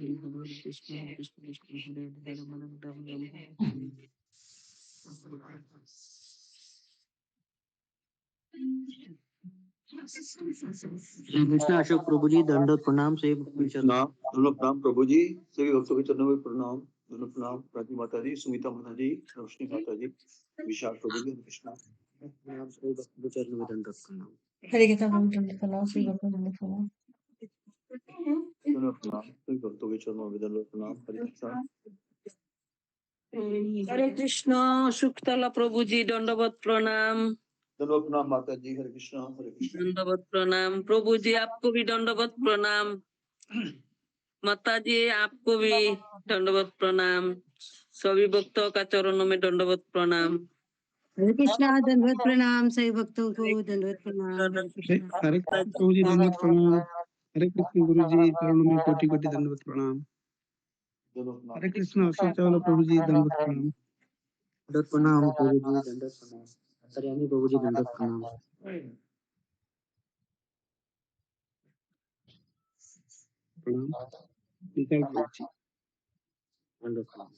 कृष्ण कृष्ण कृष्ण हरे हरे राम राम राम हरे। श्री कृष्ण अशोक प्रभु जी दंडवत प्रणाम से दोनों प्रणाम प्रभु जी, सभी भक्तों के चरणों में प्रणाम। दोनों प्रणाम प्राची माता जी, सुमिता माता जी, रोशनी माता जी, विशाल प्रभु जी, कृष्णा प्रणाम सभी भक्तों के चरणों में दंडवत प्रणाम। हरे कृष्णा दंडवत प्रणाम श्री भक्तों दंडवत प्रणाम। दोनों प्रणाम सभी भक्तों के चरणों में दंडवत प्रणाम। हरे कृष्णा हरे कृष्ण शुक्तला प्रभु जी दंडवत प्रणाम। दोनों प्रणाम माता जी। हरे कृष्णा दंडवत प्रणाम प्रभु जी, आपको भी दंडवत प्रणाम। माता जी आपको भी दंडवत प्रणाम। सभी भक्तों का चरणों में दंडवत प्रणाम। हरे कृष्णा दंडवत प्रणाम सभी भक्तों को दंडवत प्रणाम। हरे कृष्ण प्रभु जी दंडवत प्रणाम। हरे कृष्ण गुरु जी चरणों में कोटि कोटि दंडवत प्रणाम। हरे कृष्ण अशोक चावला प्रभु जी दंडवत प्रणाम। दंडवत प्रणाम प्रभु जी दंडवत प्रणाम। हरियाणी प्रभु जी दंडवत प्रणाम। प्रणाम विशाल प्रभु जी दंडवत प्रणाम।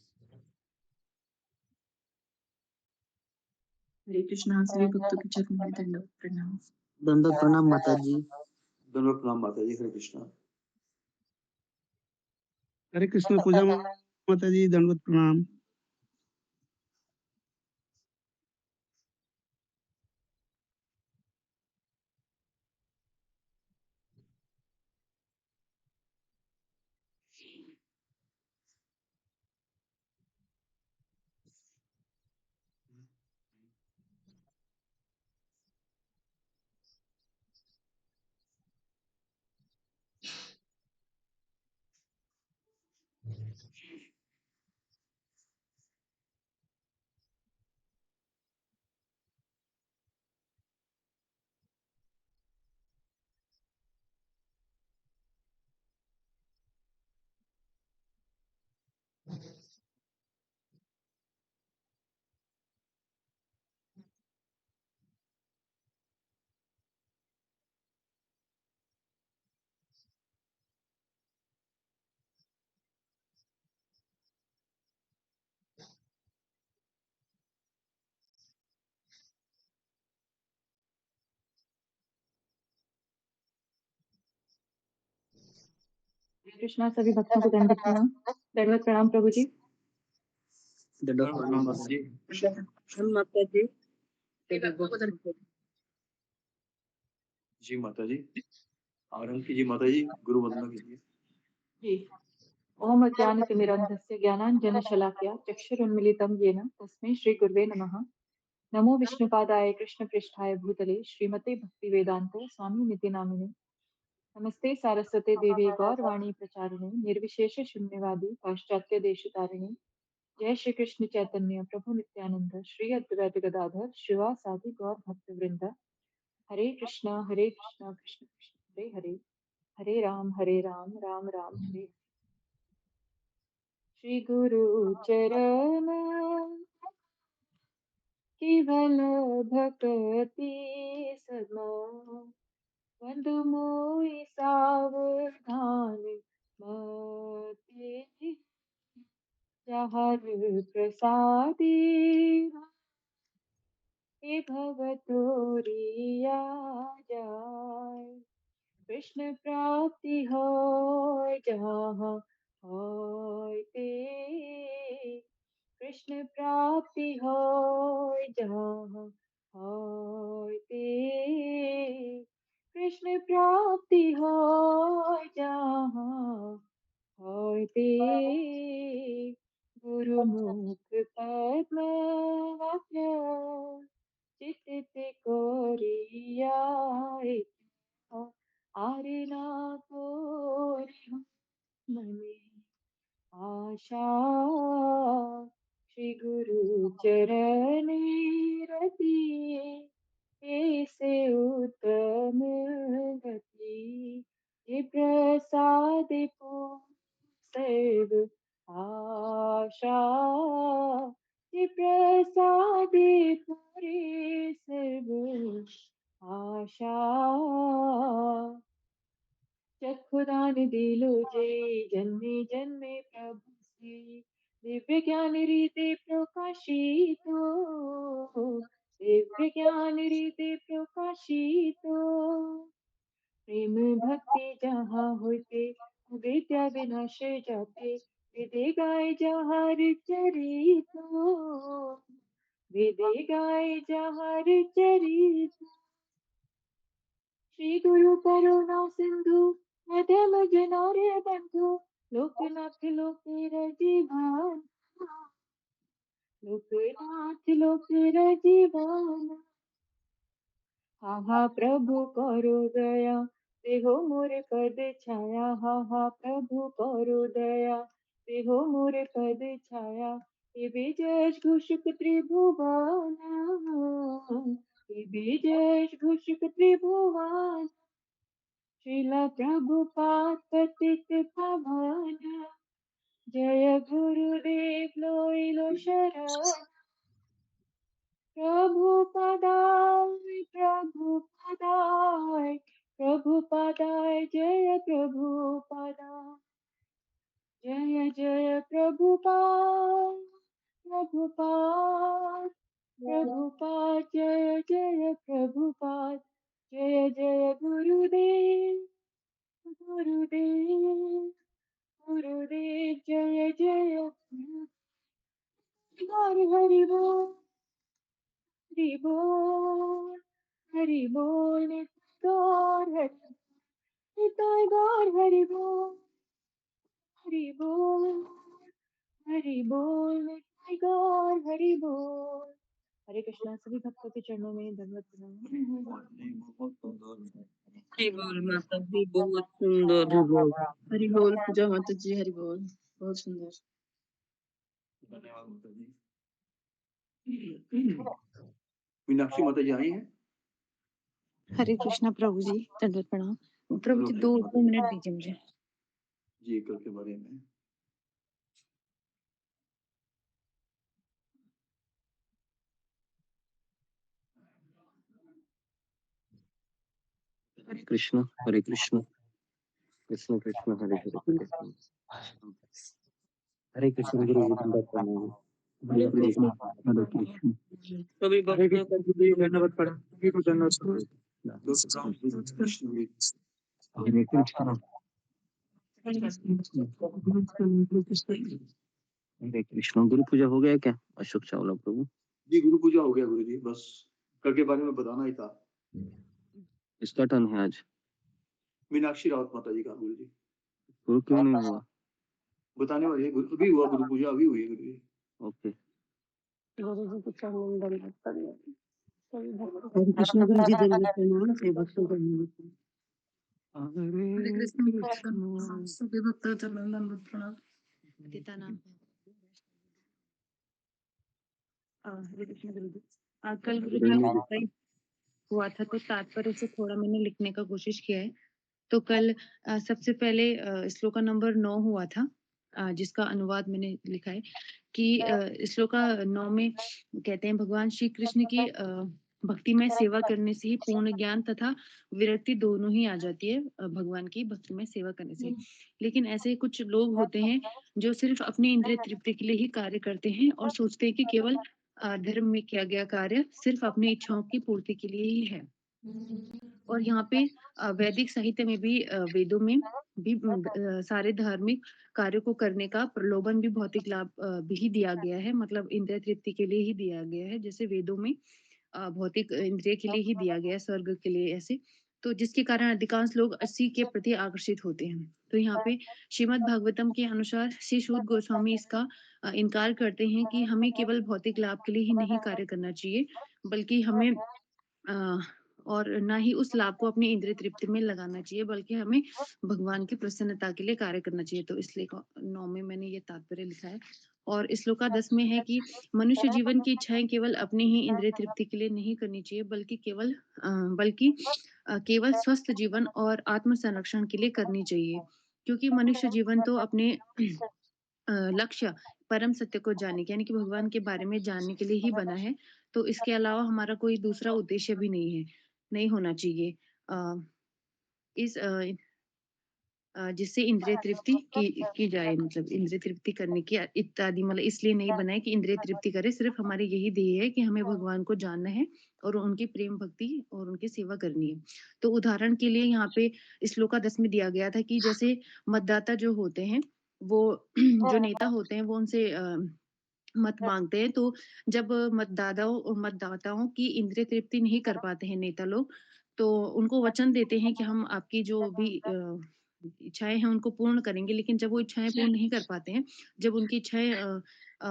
हरे कृष्णा सभी भक्तों के चरणों में दंडवत प्रणाम। दंडवत प्रणाम माता जी। दोनों प्रणाम माता जी। हरे कृष्णा हरे कृष्ण पूजा माता जी दंडवत प्रणाम। हरे कृष्णा सभी भक्तों को दंडवत प्रणाम। दंडवत प्रणाम प्रभु जी। दंडवत प्रणाम माता जी। माता जी जी माता जी, आरंभ कीजिए माता जी, गुरु वंदना कीजिए। जी। ओम अज्ञानतिमिरन्धस्य ज्ञानाञ्जनशलाकया चक्षुरुन्मीलितं येन तस्मै श्रीगुरुवे नमः। नमो विष्णुपादाय कृष्णपृष्ठाय भूतले श्रीमते भक्तिवेदान्त स्वामिनिति नामिने। नमस्ते सारस्वते देवी गौरवाणी प्रचारिणे निर्विशेष शून्यवादी पाश्चात्य देशतारिणे। जय श्री कृष्ण चैतन्य प्रभु नित्यानंद श्री अद्वैत गदाधर शिवासादि गौर भक्त वृंद। हरे कृष्णा कृष्ण कृष्ण हरे हरे, हरे राम राम राम हरे हरे। श्री गुरु चरण केवल भक्ति सदा, बंधु मोहि सावधान मति जहर प्रसादी हे भवतोरिया जाय। कृष्ण प्राप्ति हो जहाँ होय ते, कृष्ण प्राप्ति हो जहाँ होय ते, कृष्ण प्राप्ति हो जहाँ होय ते। गुरुमुख पद्म चित्त कोरियाए आरिना कोरि मने आशा। श्री गुरु चरणे रति ऐसे उत्तम गति, ये प्रसाद सर्व आशा, ये प्रसाद पूरे सर्व आशा। चक्षुदान ज्ञान दिलो जे जन्मे जन्मे प्रभु से दिव्य ज्ञान रीते प्रकाशित हो दिव्य ज्ञान रीते प्रकाशित हो प्रेम भक्ति जहाँ होते विद्या विनाश जाते वेदे गाय जहाँ चरित वेदे गाय जहाँ चरित श्री गुरु करुणा सिंधु मध्यम जनार्य बंधु लोकनाथ लोकेर जीवन लोकनाथ लोकेर जीवन हा हा प्रभु करो दया देहो मोरे पद छाया हा हा प्रभु करो दया देहो मोरे पद छाया ये विजय घोषक त्रिभुवन ये विजय घोषक त्रिभुवन श्रीला प्रभुपाद पतित पावन जय गुरुदेव लोइलो शरण प्रभुपदाय प्रभुपदाय प्रभुपदाय जय प्रभुपदाय जय जय प्रभुपाद प्रभुपाद प्रभुपाद जय जय प्रभुपाद जय जय गुरुदेव गुरुदेव गुरुदेव जय जय हरि हरि बोल हरि बोल हरि बोल गौर हरि गौर हरि बोल हरि बोल हरि बोल गौर हरि बोल हरे कृष्णा सभी भक्तों के चरणों में दंडवत प्रणाम हरि बोल माता दी बहुत सुंदर हरि बोल पूजा माता जी हरि बोल बहुत सुंदर धन्यवाद माता जी। मीनाक्षी माता जी आई हैं? हरे कृष्णा प्रभु जी दंडवत प्रणाम प्रभु जी 2 मिनट दीजिए मुझे जी कल के बारे में हरे कृष्ण कृष्ण कृष्ण हरे हरे हरे कृष्ण गुरु जी दंडवत प्रणाम हरे कृष्ण हरे कृष्ण सभी हरे भक्तों कृष्ण गुरु जी धन्यवाद प्रणाम सभी को धन्यवाद प्रणाम हरे कृष्ण हरे कृष्ण गुरु पूजा हो गया क्या अशोक चावला प्रभु जी गुरु पूजा हो गया गुरु जी बस कल के बारे में बताना ही था इसका टर्न है आज मीनाक्षी रावत माता जी का गुरु जी गुरु क्यों नहीं हुआ बताने वाली है अभी हुआ गुरु पूजा अभी हुई है गुरु जी ओके हरे कृष्ण गुरु जी दंडवत प्रणाम सभी भक्तों को हरे कृष्ण सभी भक्तों चरण दंडवत प्रणाम पिता नाम हरे कृष्ण गुरु जी कल गुरु जी हुआ था तो तात्पर्य से थोड़ा मैंने लिखने का कोशिश किया है तो कल सबसे पहले श्लोका नंबर 9 हुआ था जिसका अनुवाद मैंने लिखा है कि श्लोका 9 में कहते हैं भगवान श्री कृष्ण की भक्ति में सेवा करने से ही पूर्ण ज्ञान तथा विरक्ति दोनों ही आ जाती है भगवान की भक्ति में सेवा करने से लेकिन ऐसे कुछ लोग होते हैं जो सिर्फ अपनी इंद्रिय तृप्ति के लिए ही कार्य करते हैं और सोचते हैं कि केवल धर्म में किया गया कार्य सिर्फ अपनी इच्छाओं की पूर्ति के लिए ही है और यहाँ पे वैदिक साहित्य में भी वेदों में भी सारे धार्मिक कार्यों को करने का प्रलोभन भी भौतिक लाभ भी ही दिया गया है मतलब इंद्रिय तृप्ति के लिए ही दिया गया है जैसे वेदों में भौतिक इंद्रिय के लिए ही दिया गया है स्वर्ग के लिए ऐसे तो जिसके कारण अधिकांश लोग इसी के प्रति आकर्षित होते हैं तो यहाँ पे श्रीमद् भागवतम के अनुसार श्री शुद्ध गोस्वामी इसका इनकार करते हैं कि हमें केवल भौतिक लाभ के लिए ही नहीं कार्य करना चाहिए बल्कि हमें और ना ही उस लाभ को अपनी इंद्रिय तृप्ति में लगाना चाहिए बल्कि हमें भगवान की प्रसन्नता के लिए कार्य करना चाहिए तो इसलिए 9 में मैंने ये तात्पर्य लिखा है और श्लोका 10 में है कि मनुष्य जीवन की इच्छाएं केवल अपनी ही इंद्रिय तृप्ति के लिए नहीं करनी चाहिए बल्कि केवल स्वस्थ जीवन और आत्म संरक्षण के लिए करनी चाहिए क्योंकि मनुष्य जीवन तो अपने लक्ष्य परम सत्य को जानने यानी कि भगवान के बारे में जानने के लिए ही बना है तो इसके अलावा हमारा कोई दूसरा उद्देश्य भी नहीं होना चाहिए इस जिससे इंद्रिय तृप्ति की जाए, मतलब इंद्रिय तृप्ति करने की इत्यादि, मतलब इसलिए नहीं बना है कि इंद्रिय तृप्ति करे, सिर्फ हमारी यही ध्येय है कि हमें भगवान को जानना है और उनकी प्रेम भक्ति और उनकी सेवा करनी है। तो उदाहरण के लिए यहाँ पे श्लोका 10 में दिया गया था कि जैसे मतदाता जो होते हैं वो जो नेता होते हैं वो उनसे मत मांगते हैं, तो जब मतदाताओं की इंद्रिय तृप्ति नहीं कर पाते हैं नेता लोग, तो उनको वचन देते हैं कि हम आपकी जो भी इच्छाएं हैं उनको पूर्ण करेंगे, लेकिन जब वो इच्छाएं पूर्ण नहीं कर पाते हैं, जब उनकी इच्छाएं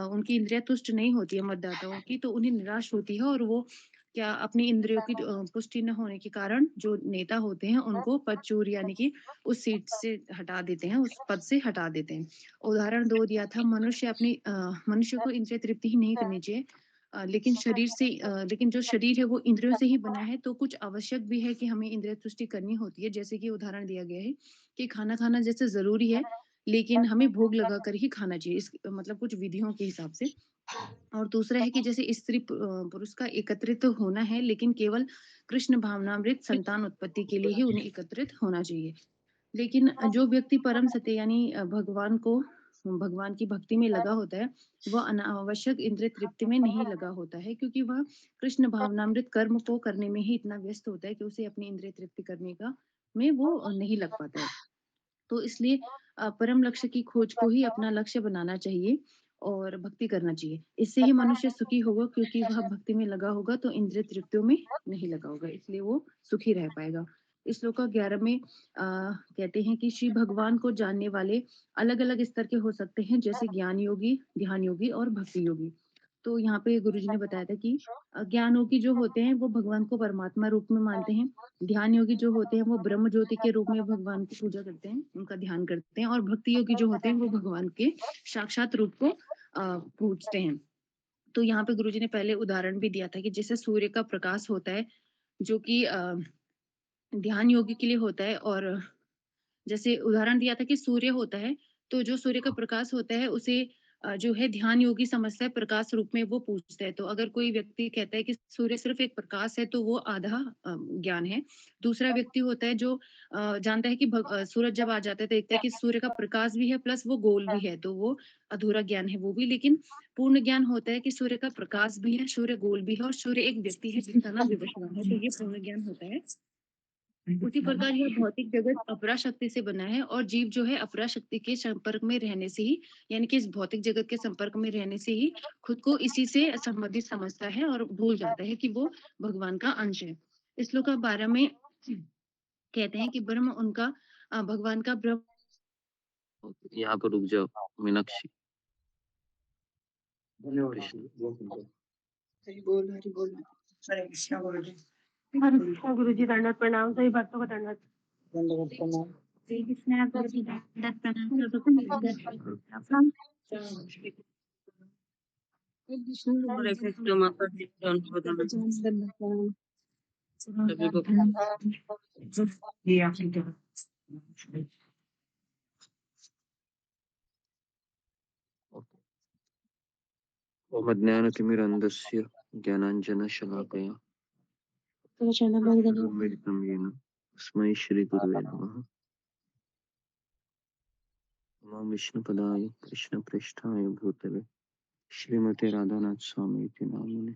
उनकी इंद्रियां तुष्ट नहीं होती है मतदाताओं की, तो उन्हें निराश होती है और वो क्या अपनी इंद्रियों की पुष्टि न होने के कारण जो नेता होते हैं उनको पदच्युत यानी कि उस सीट से हटा देते हैं, उस पद से हटा देते हैं। उदाहरण 2 दिया था, मनुष्य को इंद्रिय तृप्ति ही नहीं करनी चाहिए, लेकिन जो शरीर है वो इंद्रियों से ही बना है, तो कुछ आवश्यक भी है कि हमें इंद्रिय तुष्टि करनी होती है। जैसे कि उदाहरण दिया गया है कि खाना खाना जैसे ज़रूरी है, लेकिन हमें भोग लगाकर ही खाना चाहिए, इस मतलब कुछ विधियों के हिसाब से। और दूसरा है कि जैसे स्त्री पुरुष का एकत्रित होना है, लेकिन केवल कृष्ण भावनामृत संतान उत्पत्ति के लिए ही उन्हें एकत्रित होना चाहिए। लेकिन जो व्यक्ति परम सत्य यानी भगवान की भक्ति में लगा होता है, वह अनावश्यक इंद्रिय तृप्ति में नहीं लगा होता है, क्योंकि वह कृष्ण भावनामृत कर्म को करने में ही इतना व्यस्त होता है कि उसे अपनी इंद्रिय तृप्ति करने का में वो नहीं लग पाता है। तो इसलिए परम लक्ष्य की खोज को ही अपना लक्ष्य बनाना चाहिए और भक्ति करना चाहिए। इससे ही मनुष्य सुखी होगा, क्योंकि वह भक्ति में लगा होगा तो इंद्रिय तृप्तियों में नहीं लगा होगा, इसलिए वो सुखी रह पाएगा। इस श्लोक 11 में कहते हैं कि श्री भगवान को जानने वाले अलग-अलग स्तर के हो सकते हैं, जैसे ज्ञान योगी, ध्यान योगी और भक्ति योगी। तो यहाँ पे गुरुजी ने बताया था कि ज्ञान योगी जो होते हैं वो भगवान को परमात्मा रूप में मानते हैं। ध्यान योगी जो होते हैं वो ब्रह्म ज्योति के रूप में भगवान की पूजा करते हैं, उनका ध्यान करते हैं, और भक्ति योगी जो होते हैं वो भगवान के साक्षात रूप को पूजते हैं। तो यहाँ पे गुरुजी ने पहले उदाहरण भी दिया था कि जैसे सूर्य का प्रकाश होता है, जो कि ध्यान योगी के लिए होता है, और जैसे उदाहरण दिया था कि सूर्य होता है, तो जो सूर्य का प्रकाश होता है उसे जो है ध्यान योगी समझता है, प्रकाश रूप में वो पूजता है। तो अगर कोई व्यक्ति कहता है कि सूर्य सिर्फ एक प्रकाश है, तो वो आधा ज्ञान है। दूसरा व्यक्ति होता है जो जानता है कि सूरज जब आ जाता है तो देखता है कि सूर्य का प्रकाश भी है प्लस वो गोल भी है, तो वो अधूरा ज्ञान है वो भी। लेकिन पूर्ण ज्ञान होता है कि सूर्य का प्रकाश भी है, सूर्य गोल भी है और सूर्य एक व्यक्ति है जिसका नाम विवस्वान है, तो ये पूर्ण ज्ञान होता है। उसी प्रकार यह भौतिक जगत अपरा शक्ति से बना है, और जीव जो है अपरा शक्ति के संपर्क में रहने से ही, यानी कि इस भौतिक जगत के संपर्क में रहने से ही खुद को इसी से संबंधित समझता है और भूल जाता है कि वो भगवान का अंश है। इस श्लोक 12 में कहते हैं कि ब्रह्म उनका भगवान का ब्रह्म। यहाँ पर रुक जाओ मीनाक्षी। धन्यवाद। कृष्ण। हरि बोल हरि बोल। हरे कृष्णा गुरुजी। हरे कृष्णा गुरुजी, दंडवत प्रणाम, सभी भक्तों को दंडवत। दंडवत प्रणाम। श्री कृष्ण गुरुजी, दंडवत प्रणाम, प्रणाम। हरे कृष्ण माता जी, दंडवत प्रणाम। सभी भक्त ये आपकी ओम अज्ञानतिमिरन्धस्य ज्ञानाञ्जनशलाकया चक्षुरुन्मीलितं येन तस्मै श्रीगुरवे नमः। नमो विष्णुपदाय कृष्णप्रेष्ठाय भूतले श्रीमते राधानाथ स्वामी इति नामिने।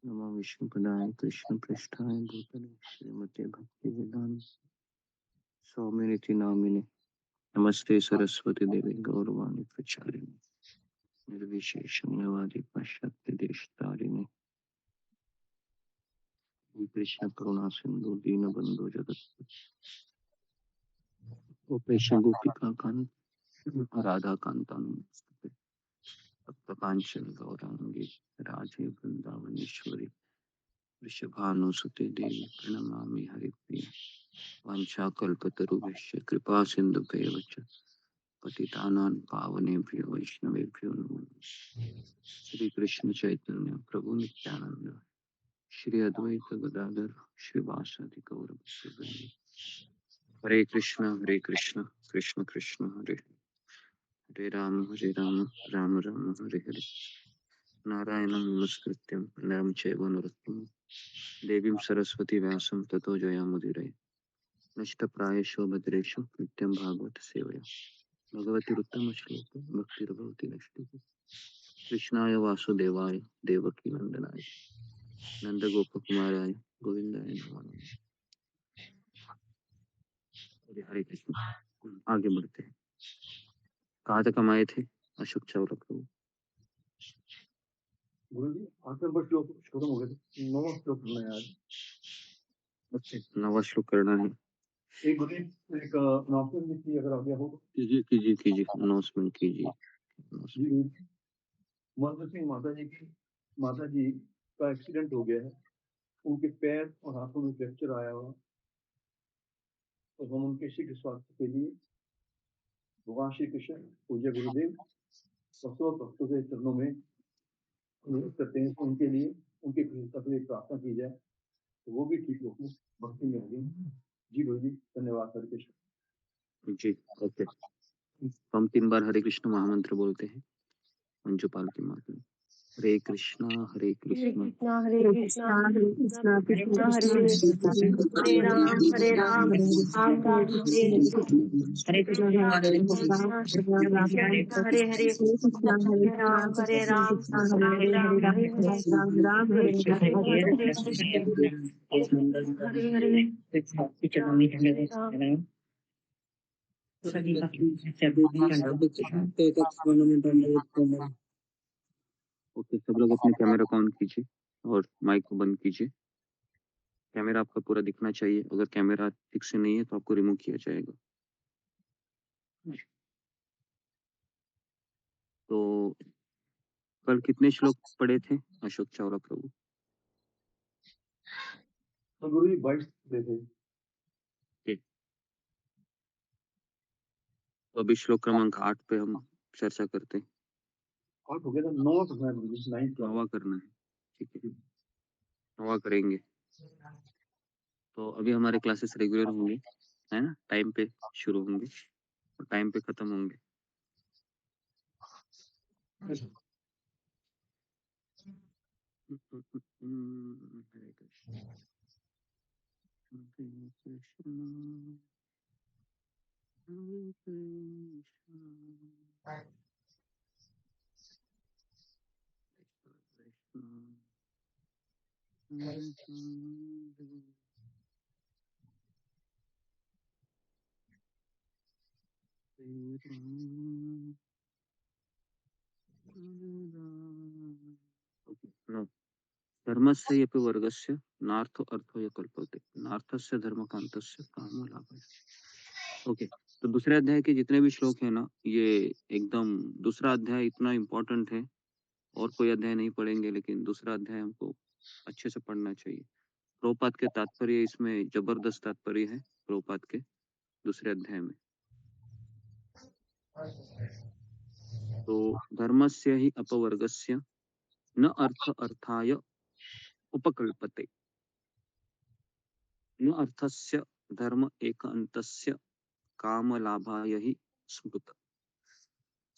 नमो विष्णुपदाय कृष्णप्रेष्ठाय भूतले श्रीमते भक्तिवेदांत स्वामी इति नामिने। नमस्ते सरस्वती देवी गौरवाणी प्रचारिणे निर्विशेषण्यवादी पाश्चात्य देशतारिणे। कृष्ण करुणा सिंधु दीनबंधु जगत गोपेश गोपिका कांत राधा कांता नमस्ते। भक्त कांचन गौरांगी राधे वृंदावनेश्वरी वृषभानुसुते देवी प्रणमामि हरिप्रिय। वाञ्छाकल्पतरुभ्यश्च कृपा सिन्धुभ्येव च पतितानां पावनेभ्यो वैष्णवेभ्यो नमो नमः। श्री कृष्ण चैतन्य प्रभु नित्यानंद श्री अद्वैत गदाधर श्रीवासादि गौर भक्तवृंद। हरे कृष्ण कृष्ण कृष्ण हरे हरे राम राम राम हरे हरे। नारायणं नमस्कृत्यं नरं चैव नरोत्तमं देवीं सरस्वती व्यासं ततो जयमुदीरये। नष्ट प्रायेषु भद्रेषु नित्यं भागवत सेवया भगवती उत्तम श्लोक भक्तिर्भवति नष्टि कृष्णाय वासुदेवाय देवकी नंदनाय नंद गोप कुमाराय गोविंदाय नमो नमः। हरे कृष्ण। आगे बढ़ते हैं। कहाँ तक हम आए थे? अशोक चावला प्रभु। गुरु जी 8 नंबर श्लोक खत्म हो गया था, 9वां श्लोक करना है आज। अच्छा, 9वां श्लोक करना है। एक गुरु जी, एक अनाउंसमेंट की अगर आज्ञा हो तो। कीजिए अनाउंसमेंट कीजिए। जी महेंद्र सिंह माता जी का एक्सीडेंट हो गया है, उनके पैर और हाथों में फ्रैक्चर आया हुआ, तो हम उनके शीघ्र स्वास्थ्य के लिए भगवान श्री कृष्ण पूज्य गुरुदेव और सब भक्तों के चरणों में अनुरोध करते हैं कि उनके लिए उनकी प्रसन्नता के लिए प्रार्थना की जाए, तो वो भी ठीक होगी, भक्ति में होगी। जी गुरु जी, धन्यवाद। हरे कृष्ण। जी ओके। हम 3 बार हरे कृष्ण महामंत्र बोलते हैं मंजुपाल की माँ की। हरे कृष्णा हरे कृष्णा कृष्णा हरे हरे कृष्णा कृष्णा हरे कृष्णा कृष्णा कृष्ण कृष्णा कृष्ण हरे हरे हरे हरे हरे राम राम राम हरे हरे हरे हरे कृष्णा कृष्णा हरे हरे कृष्णा कृष्णा कृष्ण राम कृष्ण राम कृष्ण हरे हरे हरे कृष्णा हरे राम कृष्णा हरे कृष्ण राम कृष्ण हरे हरे हरे राम हरे हरे राम राम हरे हरे हरे कृष्ण हरे हरे कृष्ण हरे हरे राम हरे राम ओके, सब लोग अपने कैमरा ऑन कीजिए और माइक को बंद कीजिए। कैमरा आपका पूरा दिखना चाहिए। अगर कैमरा ठीक से नहीं है तो आपको रिमूव किया जाएगा। तो कल कितने श्लोक पढ़े थे अशोक चावला प्रभु? तो गुरु जी 22 देते। तो अभी श्लोक क्रमांक 8 पे हम चर्चा करते हैं। 8 हो गया था, 9 करना है गुरु जी, 9 नवा करना है, ठीक है, नवा करेंगे। तो अभी हमारे क्लासेस रेगुलर होंगे, है ना, टाइम पे शुरू होंगे और टाइम पे खत्म होंगे। हरे कृष्ण हरे कृष्ण हरे कृष्ण कृष्ण हरे हरे राम हरे राम। Okay, no. धर्मस्य यपि वर्गस्य नार्थ अर्थो य कल्पते नार्थस्य धर्मकांतस्य कामो लाभः। ओके, तो दूसरे अध्याय के जितने भी श्लोक है ना, ये एकदम दूसरा अध्याय इतना इम्पोर्टेंट है। और कोई अध्याय नहीं पढ़ेंगे, लेकिन दूसरा अध्याय हमको अच्छे से पढ़ना चाहिए। प्रभुपाद के तात्पर्य इसमें जबरदस्त तात्पर्य है प्रभुपाद के दूसरे अध्याय में। तो धर्मस्य ही अपवर्गस्य न अर्थ अर्थाय उपकल्पते न अर्थस्य धर्म एक अंतस्य काम लाभाय ही स्मृत।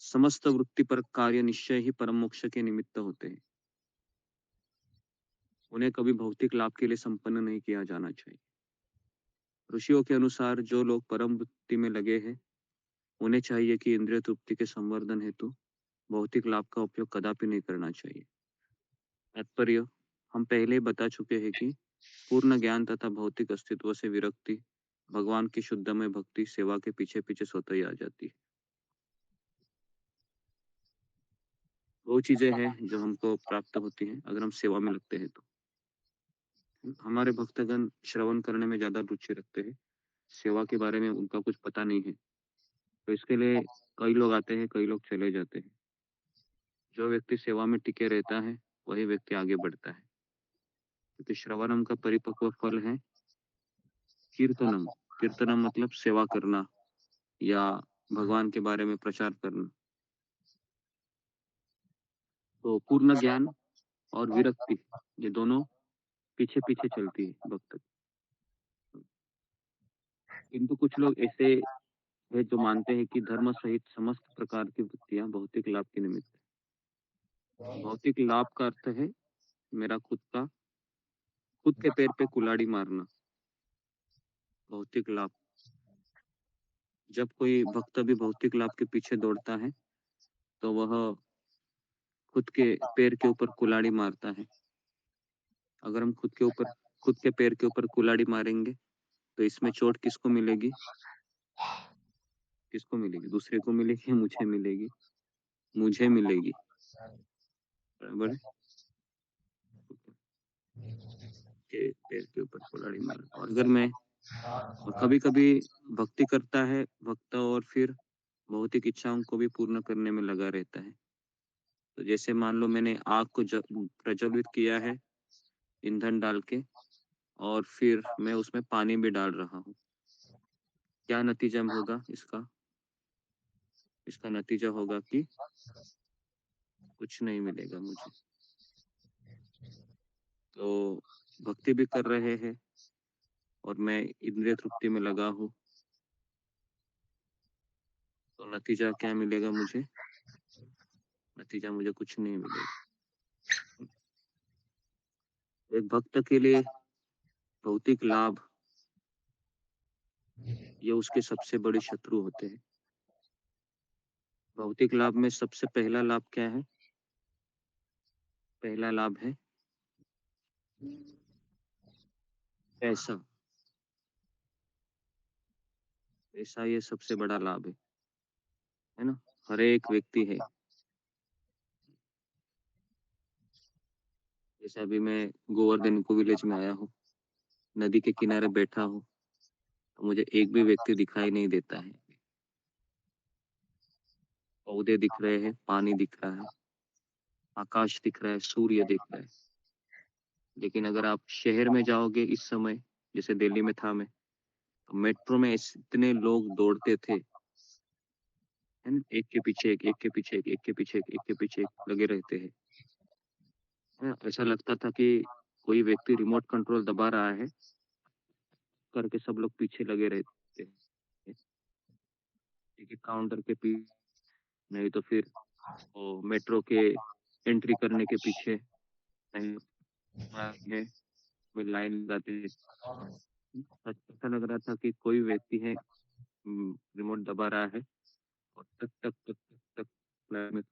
समस्त वृत्ति पर कार्य निश्चय ही परम मोक्ष के निमित्त होते हैं। उन्हें कभी भौतिक लाभ के लिए संपन्न नहीं किया जाना चाहिए। ऋषियों के अनुसार जो लोग परम वृत्ति में लगे हैं, उन्हें चाहिए कि इंद्रिय तृप्ति के संवर्धन हेतु भौतिक लाभ का उपयोग कदापि नहीं करना चाहिए। तात्पर्य हम पहले ही बता चुके हैं कि पूर्ण ज्ञान तथा भौतिक अस्तित्व से विरक्ति भगवान की शुद्धमय भक्ति सेवा के पीछे पीछे स्वतः ही आ जाती है। वो चीजें हैं जो हमको प्राप्त होती हैं अगर हम सेवा में लगते हैं। तो हमारे भक्तगण श्रवण करने में ज्यादा रुचि रखते हैं, सेवा के बारे में उनका कुछ पता नहीं है। तो इसके लिए कई लोग आते हैं, कई लोग चले जाते हैं। जो व्यक्ति सेवा में टिके रहता है वही व्यक्ति आगे बढ़ता है, क्योंकि श्रवणम का परिपक्व फल है कीर्तनम। कीर्तनम मतलब सेवा करना या भगवान के बारे में प्रचार करना। तो पूर्ण ज्ञान और विरक्ति ये दोनों पीछे पीछे चलती है भक्त। किंतु कुछ लोग ऐसे है जो मानते हैं कि धर्म सहित समस्त प्रकार की वृत्तियां भौतिक लाभ के निमित्त है। भौतिक लाभ का अर्थ है मेरा खुद के पैर पे कुल्हाड़ी मारना, भौतिक लाभ। जब कोई भक्त भी भौतिक लाभ के पीछे दौड़ता है तो वह खुद के पैर के ऊपर कुल्हाड़ी मारता है। अगर हम खुद के पैर के ऊपर कुल्हाड़ी मारेंगे तो इसमें चोट किसको मिलेगी? किसको मिलेगी? दूसरे को मिलेगी, मुझे मिलेगी। मुझे मिलेगी, बराबर है? के पैर के ऊपर कुल्हाड़ी मार। और अगर मैं कभी-कभी भक्ति करता है भक्त और फिर भौतिक इच्छाओं को भी पूर्ण करने में लगा रहता है। तो जैसे मान लो मैंने आग को प्रज्वलित किया है ईंधन डाल के और फिर मैं उसमें पानी भी डाल रहा हूँ। क्या नतीजा होगा इसका? इसका नतीजा होगा कि कुछ नहीं मिलेगा मुझे। तो भक्ति भी कर रहे हैं और मैं इंद्रिय तृप्ति में लगा हूँ, तो नतीजा क्या मिलेगा मुझे? नतीजा मुझे कुछ नहीं मिलेगा। एक भक्त के लिए भौतिक लाभ ये उसके सबसे बड़े शत्रु होते हैं। भौतिक लाभ में सबसे पहला लाभ क्या है? पहला लाभ है पैसा। पैसा ये सबसे बड़ा लाभ है ना? हर एक व्यक्ति है। जैसे अभी मैं गोवर्धन को विलेज में आया हूँ, नदी के किनारे बैठा हूँ, तो मुझे एक भी व्यक्ति दिखाई नहीं देता है। पौधे दिख रहे हैं, पानी दिख रहा है, आकाश दिख रहा है, सूर्य दिख रहा है। लेकिन अगर आप शहर में जाओगे इस समय, जैसे दिल्ली में था मैं, तो मेट्रो में इतने लोग दौड़ते थे, है ना? एक के पीछे एक, एक के पीछे एक, एक के पीछे एक, एक के पीछे एक लगे रहते हैं। ऐसा लगता था कि कोई व्यक्ति रिमोट कंट्रोल दबा रहा है करके सब लोग पीछे लगे रहते हैं। टिकट काउंटर के पीछे, नहीं तो फिर वो मेट्रो के एंट्री करने के पीछे, नहीं है में लाइन लगाते थे। ऐसा लग रहा था कि कोई व्यक्ति है रिमोट दबा रहा है और तक तक तक तक तक लाइन में।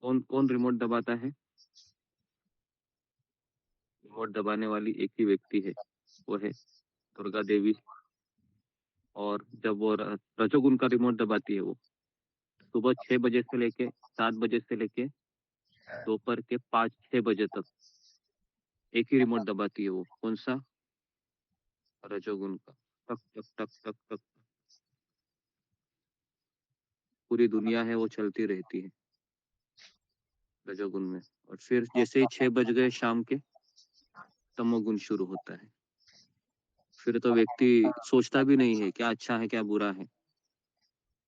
कौन कौन रिमोट दबाता है? रिमोट दबाने वाली एक ही व्यक्ति है, वो है दुर्गा देवी। और जब वो रजोगुण का रिमोट दबाती है, वो सुबह 6 बजे से लेके 7 बजे से लेके दोपहर के 5-6 बजे तक एक ही रिमोट दबाती है। वो कौन सा? रजोगुण का। टक टक टक टक टक पूरी दुनिया है वो चलती रहती है रजोगुण में। और फिर जैसे ही 6 बज गए शाम के, तमोगुण शुरू होता है। फिर तो व्यक्ति सोचता भी नहीं है क्या अच्छा है क्या बुरा है,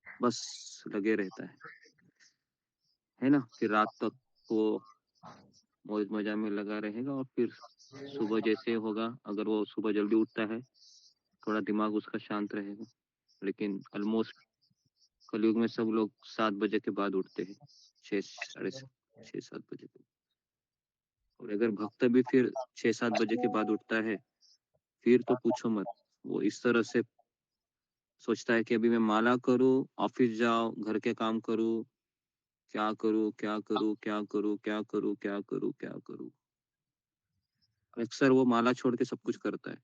बस लगे रहता है ना? फिर रात तक वो मौज मजा में लगा रहेगा और फिर सुबह जैसे होगा, अगर वो सुबह जल्दी उठता है, थोड़ा दिमाग उसका शांत रहेगा। लेकिन ऑलमोस्ट कलयुग में सब लोग 7 बजे के बाद उठते हैं, 6-7 बजे के। और अगर भक्त भी फिर 6-7 बजे के बाद उठता है, फिर तो पूछो मत। वो इस तरह से सोचता है कि अभी मैं माला करूँ, ऑफिस जाओ, घर के काम करूँ, क्या करूँ क्या करूँ क्या करूँ क्या करूँ क्या करूँ क्या करूँ। अक्सर वो माला छोड़ के सब कुछ करता है।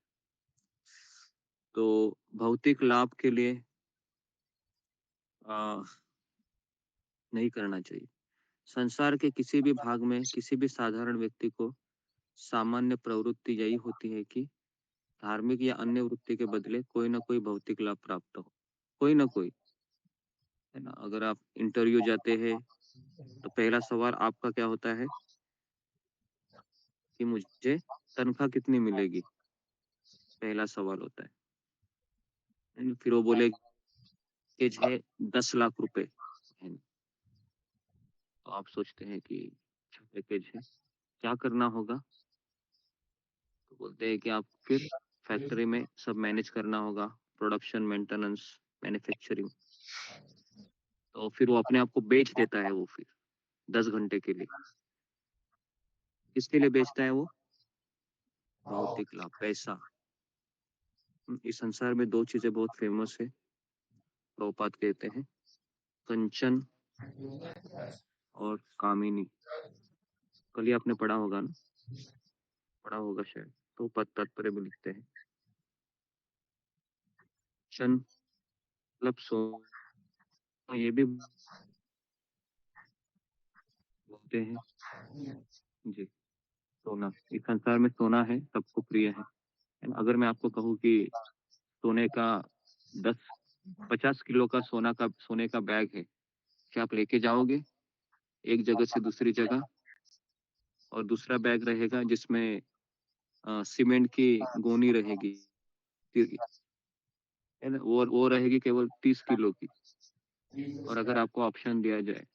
तो भौतिक लाभ के लिए नहीं करना चाहिए। संसार के किसी भी भाग में किसी भी साधारण व्यक्ति को सामान्य प्रवृत्ति यही होती है कि धार्मिक या अन्य वृत्ति के बदले कोई ना कोई भौतिक लाभ प्राप्त हो, कोई ना कोई, है ना? अगर आप इंटरव्यू जाते हैं तो पहला सवाल आपका क्या होता है कि मुझे तनख्वाह कितनी मिलेगी, पहला सवाल होता है ना? फिर वो बोले कि है 10 लाख रुपए, है ना? तो आप सोचते हैं कि अच्छा पैकेज है, क्या करना होगा? तो बोलते हैं कि आप फिर फैक्ट्री में सब मैनेज करना होगा, प्रोडक्शन, मेंटेनेंस, मैन्युफैक्चरिंग। तो फिर वो अपने आप को बेच देता है वो फिर 10 घंटे के लिए। किसके लिए बेचता है वो? भौतिक लाभ, पैसा। इस संसार में दो चीजें बहुत फेमस है, प्रभुपाद कहते हैं, कंचन और कामिनी। कल ही आपने पढ़ा होगा ना, पढ़ा होगा शायद, तो पद तात्पर्य में लिखते हैं शन मतलब ये भी बोलते हैं जी, सोना। इस संसार में सोना है, सबको प्रिय है ना? अगर मैं आपको कहूँ कि सोने का 50 किलो का सोने का बैग है, क्या आप लेके जाओगे एक जगह से दूसरी जगह? और दूसरा बैग रहेगा जिसमें सीमेंट की गोनी रहेगी, है ना? वो रहेगी केवल 30 किलो की। और अगर आपको ऑप्शन दिया जाए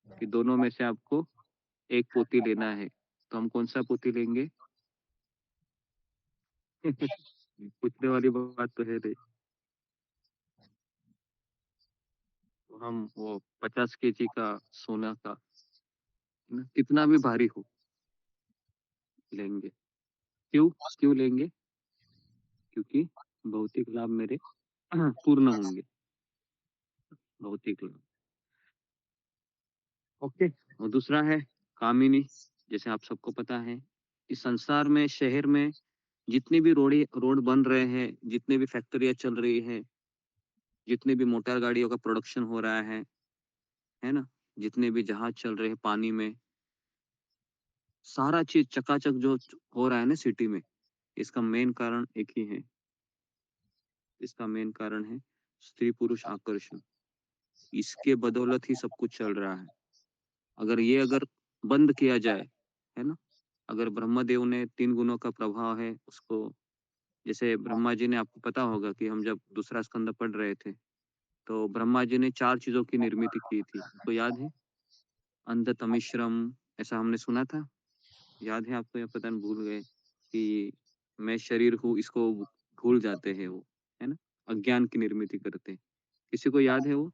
कि दोनों में से आपको एक पोती लेना है, तो हम कौन सा पोती लेंगे? पूछने वाली बात तो है नहीं। तो हम वो 50 केजी का सोना का, है ना, कितना भी भारी हो, लेंगे। क्यों क्यों लेंगे? क्योंकि भौतिक लाभ मेरे पूर्ण होंगे, भौतिक लाभ। ओके। और दूसरा है कामिनी। जैसे आप सबको पता है, इस संसार में, शहर में जितनी भी रोड बन रहे हैं, जितने भी फैक्ट्रियां चल रही है, जितने भी मोटर गाड़ियों का प्रोडक्शन हो रहा है ना, जितने भी जहाज चल रहे हैं पानी में, सारा चीज चकाचक जो हो रहा है ना सिटी में, इसका मेन कारण एक ही है। इसका मेन कारण है स्त्री पुरुष आकर्षण। इसके बदौलत ही सब कुछ चल रहा है। अगर बंद किया जाए, है ना, अगर ब्रह्मदेव ने 3 गुणों का प्रभाव है उसको, जैसे ब्रह्मा जी ने, आपको पता होगा कि हम जब दूसरा स्कंद पढ़ रहे थे, तो ब्रह्मा जी ने 4 चीजों की निर्मित की थी, आपको याद है? अंध तमिश्रम, ऐसा हमने सुना था, याद है आपको या पता नहीं भूल गए? कि मैं शरीर हूँ, इसको भूल जाते हैं वो, है ना, अज्ञान की निर्मित करते हैं। किसी को याद है वो?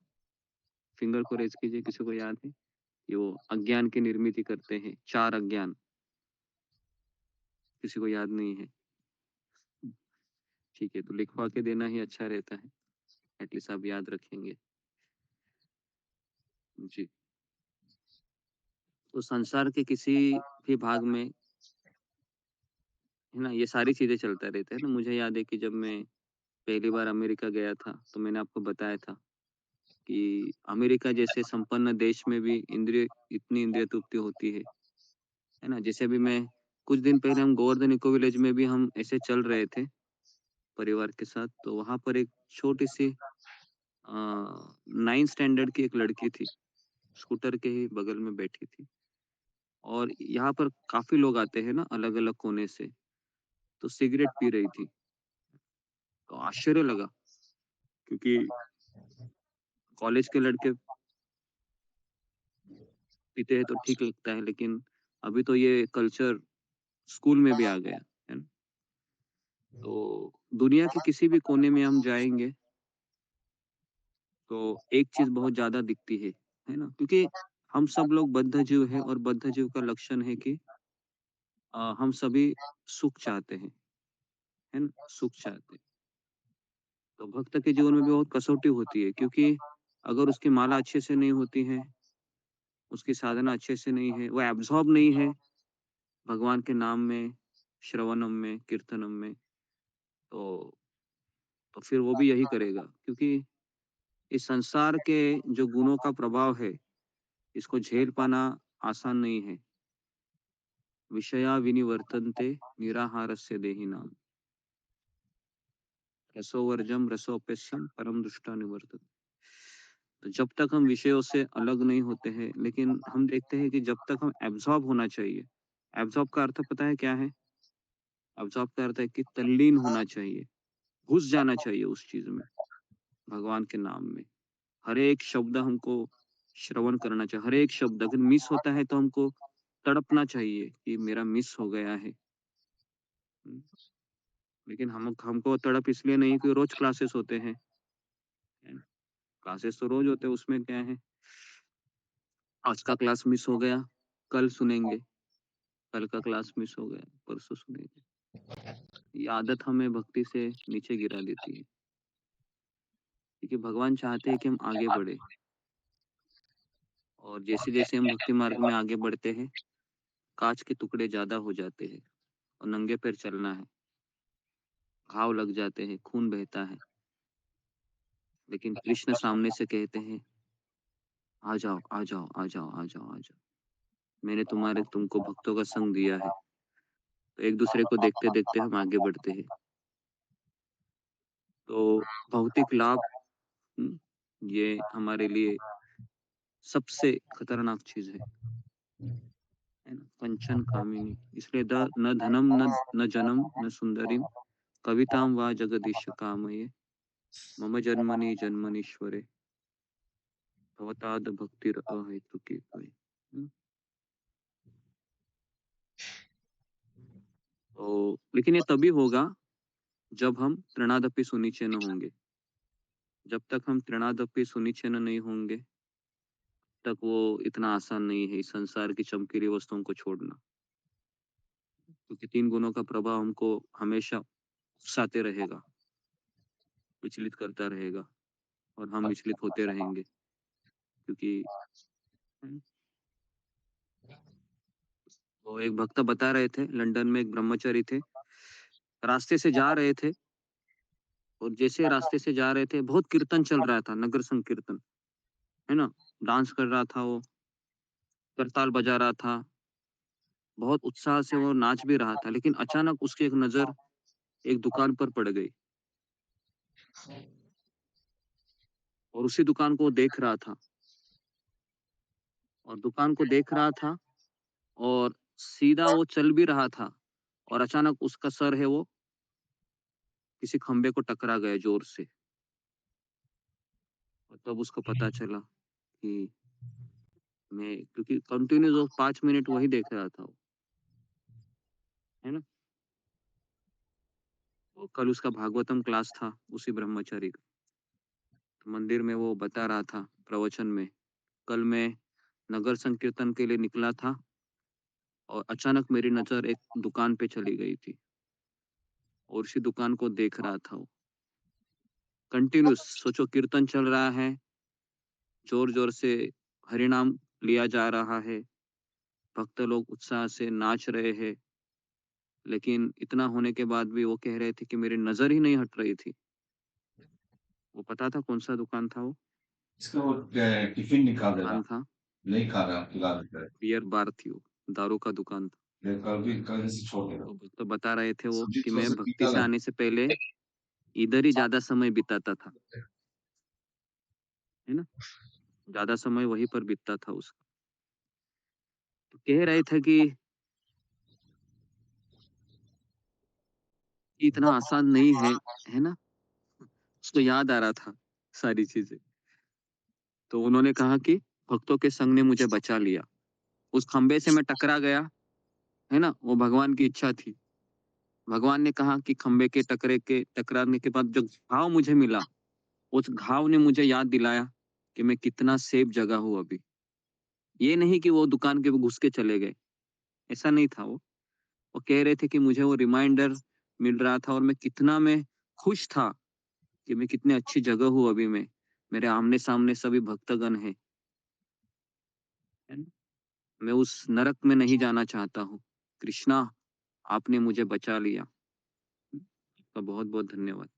फिंगर को रेज कीजिए, किसी को याद है? कि वो अज्ञान की निर्मित करते हैं, 4 अज्ञान। किसी को याद नहीं है? ठीक है, तो लिखवा के देना ही अच्छा रहता है, एटलीस्ट आप याद रखेंगे जी। तो संसार के किसी भी भाग में, है ना, ये सारी चीजें चलता रहता है ना। मुझे याद है कि जब मैं पहली बार अमेरिका गया था, तो मैंने आपको बताया था कि अमेरिका जैसे संपन्न देश में भी इतनी इंद्रिय तृप्ति होती है ना। जैसे अभी मैं कुछ दिन पहले, हम गोवर्धन इको विलेज में भी हम ऐसे चल रहे थे परिवार के साथ, तो वहां पर एक छोटी सी 9th स्टैंडर्ड की एक लड़की थी, स्कूटर के ही बगल में बैठी थी। और यहाँ पर काफी लोग आते हैं ना अलग अलग कोने से, तो सिगरेट पी रही थी। तो आश्चर्य लगा, क्योंकि कॉलेज के लड़के पीते हैं तो ठीक लगता है, लेकिन अभी तो ये कल्चर स्कूल में भी आ गया है ना। तो दुनिया के किसी भी कोने में हम जाएंगे तो एक चीज बहुत ज्यादा दिखती है ना, क्योंकि हम सब लोग बद्ध जीव है, और बद्ध जीव का लक्षण है कि हम सभी सुख चाहते हैं, है ना, सुख चाहते हैं। तो भक्त के जीवन में भी बहुत कसौटी होती है, क्योंकि अगर उसकी माला अच्छे से नहीं होती है, उसकी साधना अच्छे से नहीं है, वो एब्जॉर्ब नहीं है भगवान के नाम में, श्रवणम में, कीर्तनम में, तो फिर वो भी यही करेगा। क्योंकि इस संसार के जो गुणों का प्रभाव है, इसको झेल पाना आसान नहीं है। विषया विनिवर्तन्ते निराहारस्य देहिनाम, रसोवर्जम रसोपेश्यम परम दुष्टा निवर्तन। तो जब तक हम विषयों से अलग नहीं होते हैं, लेकिन हम देखते हैं कि जब तक हम एब्जॉर्ब होना चाहिए, एब्जॉर्ब का अर्थ पता है क्या है? एब्जॉर्ब का अर्थ है कि तल्लीन होना चाहिए, घुस जाना चाहिए उस चीज में, भगवान के नाम में। हर एक शब्द हमको श्रवण करना चाहिए, हर एक शब्द अगर मिस होता है तो हमको तड़पना चाहिए कि मेरा मिस हो गया है। हम्म, लेकिन हमको तड़प इसलिए नहीं कि रोज क्लासेस होते हैं, क्लासेस तो रोज होते हैं, उसमें क्या है, आज का क्लास मिस हो गया, कल सुनेंगे, कल का क्लास मिस हो गया, परसों सुनेंगे। ये आदत हमें भक्ति से नीचे गिरा देती है, क्योंकि भगवान चाहते हैं कि हम आगे बढ़े, और जैसे जैसे हम भक्ति मार्ग में आगे बढ़ते हैं, कांच के टुकड़े ज्यादा हो जाते हैं और नंगे पैर चलना है, घाव लग जाते हैं, खून बहता है, लेकिन कृष्ण सामने से कहते हैं, आ जाओ आ जाओ आ जाओ आ जाओ आ जाओ, मैंने तुमको भक्तों का संग दिया है। तो एक दूसरे को देखते देखते हम आगे बढ़ते हैं। तो भौतिक लाभ, ये हमारे लिए सबसे खतरनाक चीज है ना, कंचन कामिनी। इसलिए न धनम न जनम न सुंदरीम कविताम वा जगदीश कामये मम जन्मनि जन्मनीश्वरे भवताद भक्तिर अहेतुकी भय। तो लेकिन ये तभी होगा जब हम तृणादपि सुनिचेन होंगे। जब तक हम तृणादपि सुनिचेन नहीं होंगे, तक वो इतना आसान नहीं है इस संसार की चमकीली वस्तुओं को छोड़ना, क्योंकि 3 गुणों का प्रभाव हमको हमेशा उकसाते रहेगा, विचलित करता रहेगा, और हम विचलित होते रहेंगे, क्योंकि वो एक भक्त बता रहे थे, लंदन में एक ब्रह्मचारी थे, रास्ते से जा रहे थे, और जैसे रास्ते से जा रहे थे बहुत कीर्तन चल रहा था, नगर संकीर्तन, है ना, डांस कर रहा था वो, करताल बजा रहा था, बहुत उत्साह से वो नाच भी रहा था, लेकिन अचानक उसकी एक नजर एक दुकान पर पड़ गई, और उसी दुकान को वो देख रहा था, और दुकान को देख रहा था, और सीधा वो चल भी रहा था, और अचानक उसका सर है वो किसी खंबे को टकरा गया जोर से, और तब उसको पता चला कि मैं, क्योंकि कंटिन्यूस वो 5 मिनट वही देख रहा था वो, है ना। वो कल उसका भागवतम क्लास था उसी ब्रह्मचारी का, तो मंदिर में वो बता रहा था प्रवचन में, कल मैं नगर संकीर्तन के लिए निकला था, और अचानक मेरी नजर एक दुकान पे चली गई थी, और उसी दुकान को देख रहा था वो कंटिन्यूस। सोचो, कीर्तन चल रहा है, जोर जोर से हरिनाम लिया जा रहा है, भक्त लोग उत्साह से नाच रहे हैं, लेकिन इतना होने के बाद भी वो कह रहे थे कि मेरी नजर ही नहीं हट रही थी। वो पता था कौन सा दुकान था वो? इसका वो टिफिन निकाल देगा, दुकान था, नहीं खा रहा, खिला देता है। बियर बार थी वो, दारू का दुकान था। कल से छोड़ देगा। तो बता रहे थे वो सब्जी कि थोड़ा मैं सा भक्ति तीखा से आने से पहले इधर ही ज्यादा समय बिताता था, है ना, ज्यादा समय वहीं पर बीतता था उसका। तो कह रहे थे कि इतना आसान नहीं है ना, उसको याद आ रहा था सारी चीजें। तो उन्होंने कहा कि भक्तों के संग ने मुझे बचा लिया, उस खंबे से मैं टकरा गया, है ना, वो भगवान की इच्छा थी। भगवान ने कहा कि खंबे के टकराने के बाद जो घाव मुझे मिला, उस घाव ने मुझे याद दिलाया कि मैं कितना सेफ जगह हूँ अभी। ये नहीं कि वो दुकान के वो घुस के चले गए, ऐसा नहीं था वो कह रहे थे कि मुझे वो रिमाइंडर मिल रहा था, और मैं खुश था कि मैं कितने अच्छी जगह हूँ अभी मैं, मेरे आमने सामने सभी भक्तगण हैं, है ना? मैं उस नरक में नहीं जाना चाहता हूँ। कृष्णा, आपने मुझे बचा लिया। आपका बहुत बहुत धन्यवाद।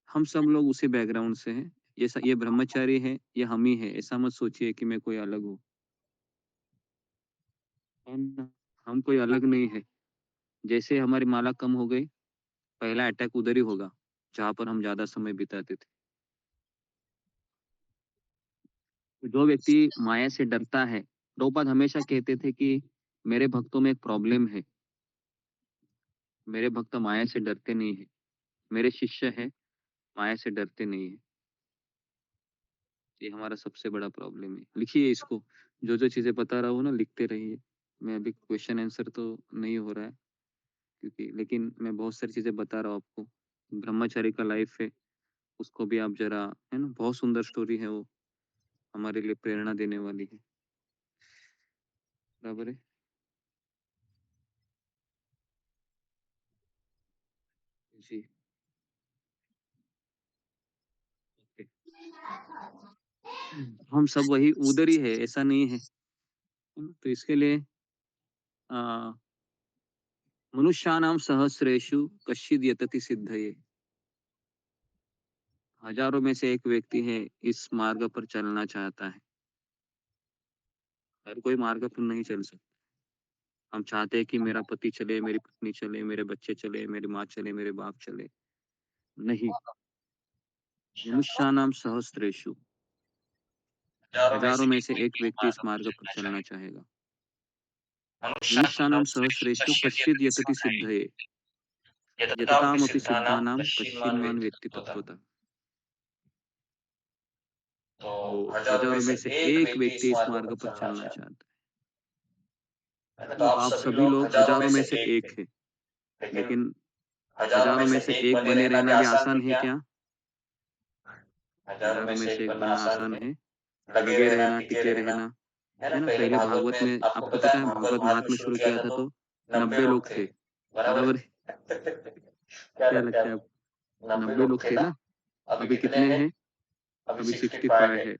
हम सब लोग उसी बैकग्राउंड से हैं। ये ब्रह्मचारी है, ये हम ही है, ऐसा मत सोचिए कि मैं कोई अलग हूँ, है ना? हम कोई अलग नहीं है। जैसे हमारी माला कम हो गई, पहला अटैक उधर ही होगा जहां पर हम ज्यादा समय बिताते थे। तो जो व्यक्ति माया से डरता है, प्रभुपाद हमेशा कहते थे कि मेरे भक्तों में एक प्रॉब्लम है, मेरे भक्त माया से डरते नहीं है, मेरे शिष्य है, माया से डरते नहीं है। ये हमारा सबसे बड़ा प्रॉब्लम है। लिखिए इसको, जो जो चीजें बता रहा हूँ ना, लिखते रहिए। मैं अभी क्वेश्चन आंसर तो नहीं हो रहा है, क्योंकि लेकिन मैं बहुत सारी चीजें बता रहा हूँ आपको। ब्रह्मचारी का लाइफ है, उसको भी आप जरा, है ना, बहुत सुंदर स्टोरी है वो, हमारे लिए प्रेरणा देने वाली है। बराबर है। हम सब वही उधर ही है, ऐसा नहीं है। तो इसके लिए मनुष्याणाम सहस्रेषु कश्चिद् यतति सिद्धये। हजारों में से एक व्यक्ति है इस मार्ग पर चलना चाहता है। हर कोई मार्ग पर नहीं चल सकता। हम चाहते हैं कि मेरा पति चले, मेरी पत्नी चले, मेरे बच्चे चले, मेरी माँ चले, मेरे बाप चले। नहीं, मनुष्याणाम सहस्रेषु, हजारों में से एक व्यक्ति इस मार्ग पर चलना चाहेगा। मनुष्याणाम सहस्रेषु कश्चिद् यतति सिद्धये यततामपि सिद्धानां कश्चिन्मान् वेत्ति तत्त्वतः। तो हजारों में से एक व्यक्ति इस मार्ग पर चलना चाहता है। तो आप सभी लोग हजारों में से एक है, लेकिन हजारों में से एक बने रहना भी आसान है क्या? हजारों में से एक बनना आसान है? लगे रहना, टिके रहना, है ना? पहले भागवत में आपको पता है, भागवत महात्म्य शुरू किया था तो 90 लोग थे, बराबर है? क्या लगता है आपको? 90 लोग थे ना? अभी कितने हैं? अभी 65 है,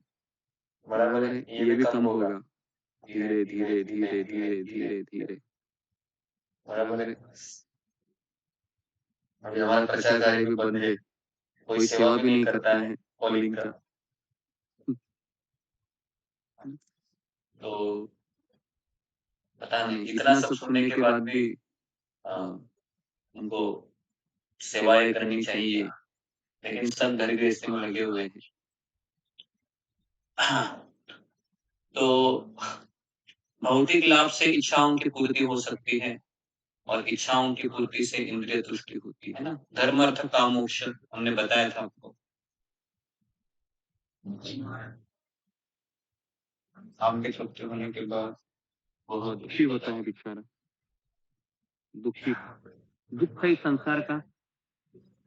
बराबर है? ये भी कम होगा, धीरे धीरे धीरे धीरे धीरे धीरे, बराबर है? अभी हमारा प्रचार कार्य भी बंद है, कोई सेवा भी नहीं करता है कॉलिंग का। तो पता नहीं, इतना सब सुनने के बाद भी हमको सेवाएं करनी चाहिए, लेकिन सब घर गृहस्थी में लगे हुए हैं। तो भौतिक लाभ से इच्छाओं की पूर्ति हो सकती है और इच्छाओं की पूर्ति से इंद्रिय तुष्टि होती है ना। धर्म अर्थ काम मोक्ष हमने बताया था आपको। आम के सत्य होने के बाद बहुत दुखी होता है बेचारा, दुखी। दुख ही संसार का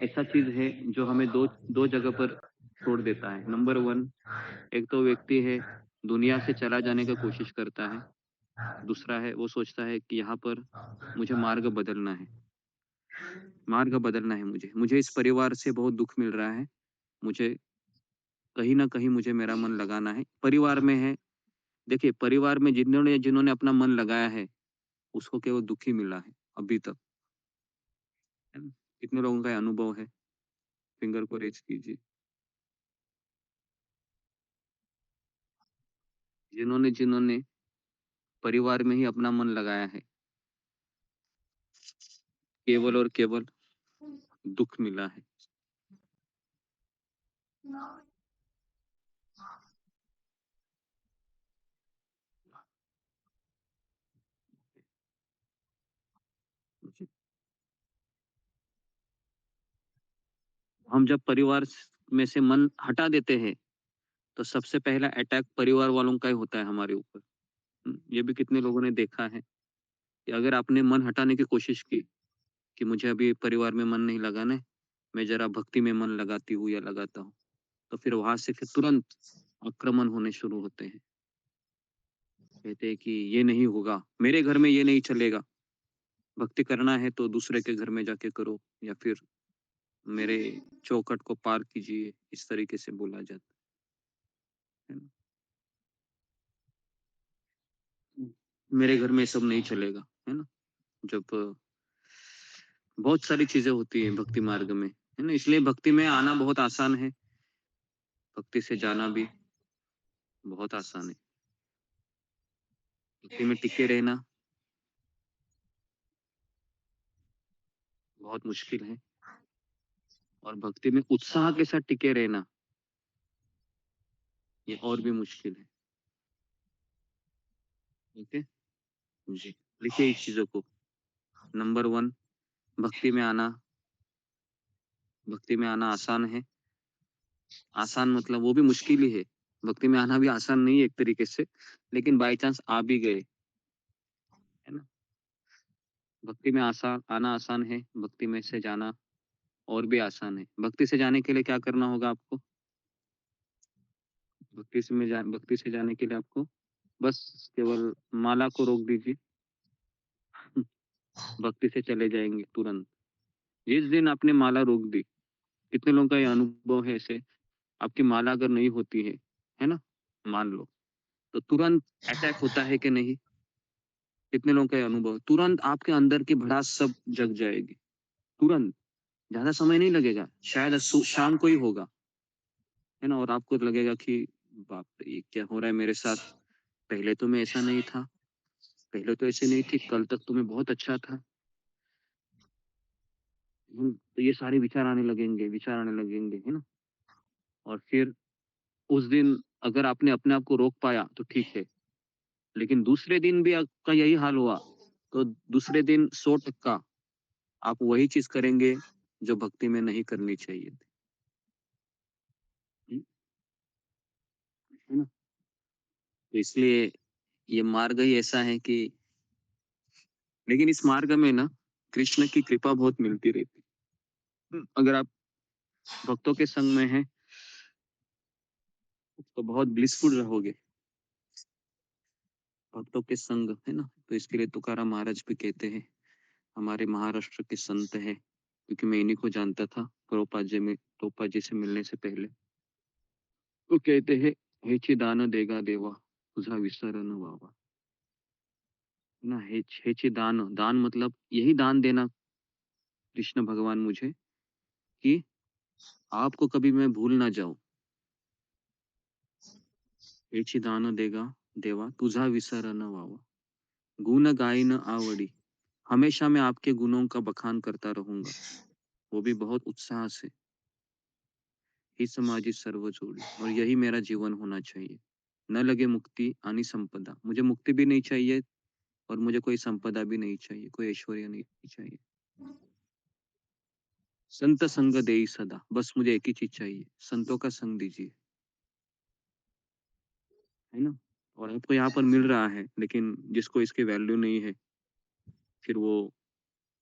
ऐसा चीज है जो हमें दो जगह पर छोड़ देता है। नंबर 1, एक तो व्यक्ति है दुनिया से चला जाने का कोशिश करता है, दूसरा है वो सोचता है कि यहाँ पर मुझे मार्ग बदलना है, मार्ग बदलना है, मुझे इस परिवार से बहुत दुख मिल रहा है, मुझे कहीं ना कहीं मुझे मेरा मन लगाना है। परिवार में है, देखिए परिवार में जिन्होंने अपना मन लगाया है उसको केवल दुखी मिला है अभी तक, है ना? कितने लोगों का ये अनुभव है? फिंगर को रेज कीजिए। जिन्होंने परिवार में ही अपना मन लगाया है, केवल और केवल दुख मिला है। हम जब परिवार में से मन हटा देते हैं तो सबसे पहला अटैक परिवार वालों का ही होता है हमारे ऊपर। ये भी कितने लोगों ने देखा है कि अगर आपने मन हटाने की कोशिश की कि मुझे अभी परिवार में मन नहीं लगाना है, मैं जरा भक्ति में मन लगाती हूँ या लगाता हूँ, तो फिर वहां से फिर तुरंत आक्रमण होने शुरू होते हैं। कहते हैं कि ये नहीं होगा, मेरे घर में ये नहीं चलेगा, भक्ति करना है तो दूसरे के घर में जाके करो, या फिर मेरे चौखट को पार कीजिए, इस तरीके से बोला जाता है ना। मेरे घर में सब नहीं चलेगा, है ना। जब बहुत सारी चीजें होती है भक्ति मार्ग में, है ना। इसलिए भक्ति में आना बहुत आसान है, भक्ति से जाना भी बहुत आसान है। भक्ति में टिके रहना बहुत मुश्किल है, और भक्ति में उत्साह के साथ टिके रहना ये और भी मुश्किल है। ओके जी, लिखिए इस चीजों को। नंबर 1, भक्ति में आना आसान है। आसान मतलब वो भी मुश्किल ही है, भक्ति में आना भी आसान नहीं है एक तरीके से, लेकिन बाय चांस आ भी गए, है ना। भक्ति में आना आसान है, भक्ति में से जाना और भी आसान है। भक्ति से जाने के लिए क्या करना होगा आपको? भक्ति से जाने के लिए आपको बस केवल माला को रोक दीजिए, भक्ति से चले जाएंगे तुरंत। जिस दिन आपने माला रोक दी, कितने लोगों का ये अनुभव है ऐसे, आपकी माला अगर नहीं होती है ना, मान लो, तो तुरंत अटैक होता है कि नहीं? कितने लोगों का ये अनुभव है? तुरंत आपके अंदर की भड़ास सब जग जाएगी, तुरंत, ज्यादा समय नहीं लगेगा, शायद शाम को ही होगा, है ना? और आपको लगेगा कि बाप रे, ये क्या हो रहा है मेरे साथ? पहले तो मैं ऐसा नहीं था, पहले तो ऐसे नहीं थी, कल तक तो मैं बहुत अच्छा था। तो ये सारे विचार आने लगेंगे, है ना? और फिर उस दिन अगर आपने अपने आप को रोक पाया तो ठीक है, लेकिन दूसरे दिन भी आपका यही हाल हुआ, तो दूसरे दिन 100% आप वही चीज करेंगे जो भक्ति में नहीं करनी चाहिए थी। है ना? तो इसलिए ये मार्ग ही ऐसा है कि, लेकिन इस मार्ग में ना कृष्ण की कृपा बहुत मिलती रहती है। अगर आप भक्तों के संग में हैं तो बहुत ब्लिसफुल रहोगे, भक्तों के संग, है ना? तो इसके लिए तुकाराम महाराज भी कहते हैं, हमारे महाराष्ट्र के संत है, क्योंकि मैं इन्हीं को जानता था प्रभुपाद जी से मिलने से पहले। तो कहते हैं, हेची दान देगा देवा, तुझा विसर न व्हावा। ना हेची दान, दान मतलब यही दान देना कृष्ण भगवान मुझे, कि आपको कभी मैं भूल ना जाऊं। हेची दान देगा देवा, तुझा विसर न व्हावा, गुण गायन आवडी, हमेशा मैं आपके गुणों का बखान करता रहूंगा, वो भी बहुत उत्साह से। ही समाजी सर्व जोड़ी, और यही मेरा जीवन होना चाहिए। न लगे मुक्ति आनी संपदा, मुझे मुक्ति भी नहीं चाहिए और मुझे कोई संपदा भी नहीं चाहिए, कोई ऐश्वर्य नहीं चाहिए। संत संग देई सदा, बस मुझे एक ही चीज चाहिए, संतों का संग दीजिए, है ना? और आपको यहाँ पर मिल रहा है, लेकिन जिसको इसकी वैल्यू नहीं है, फिर वो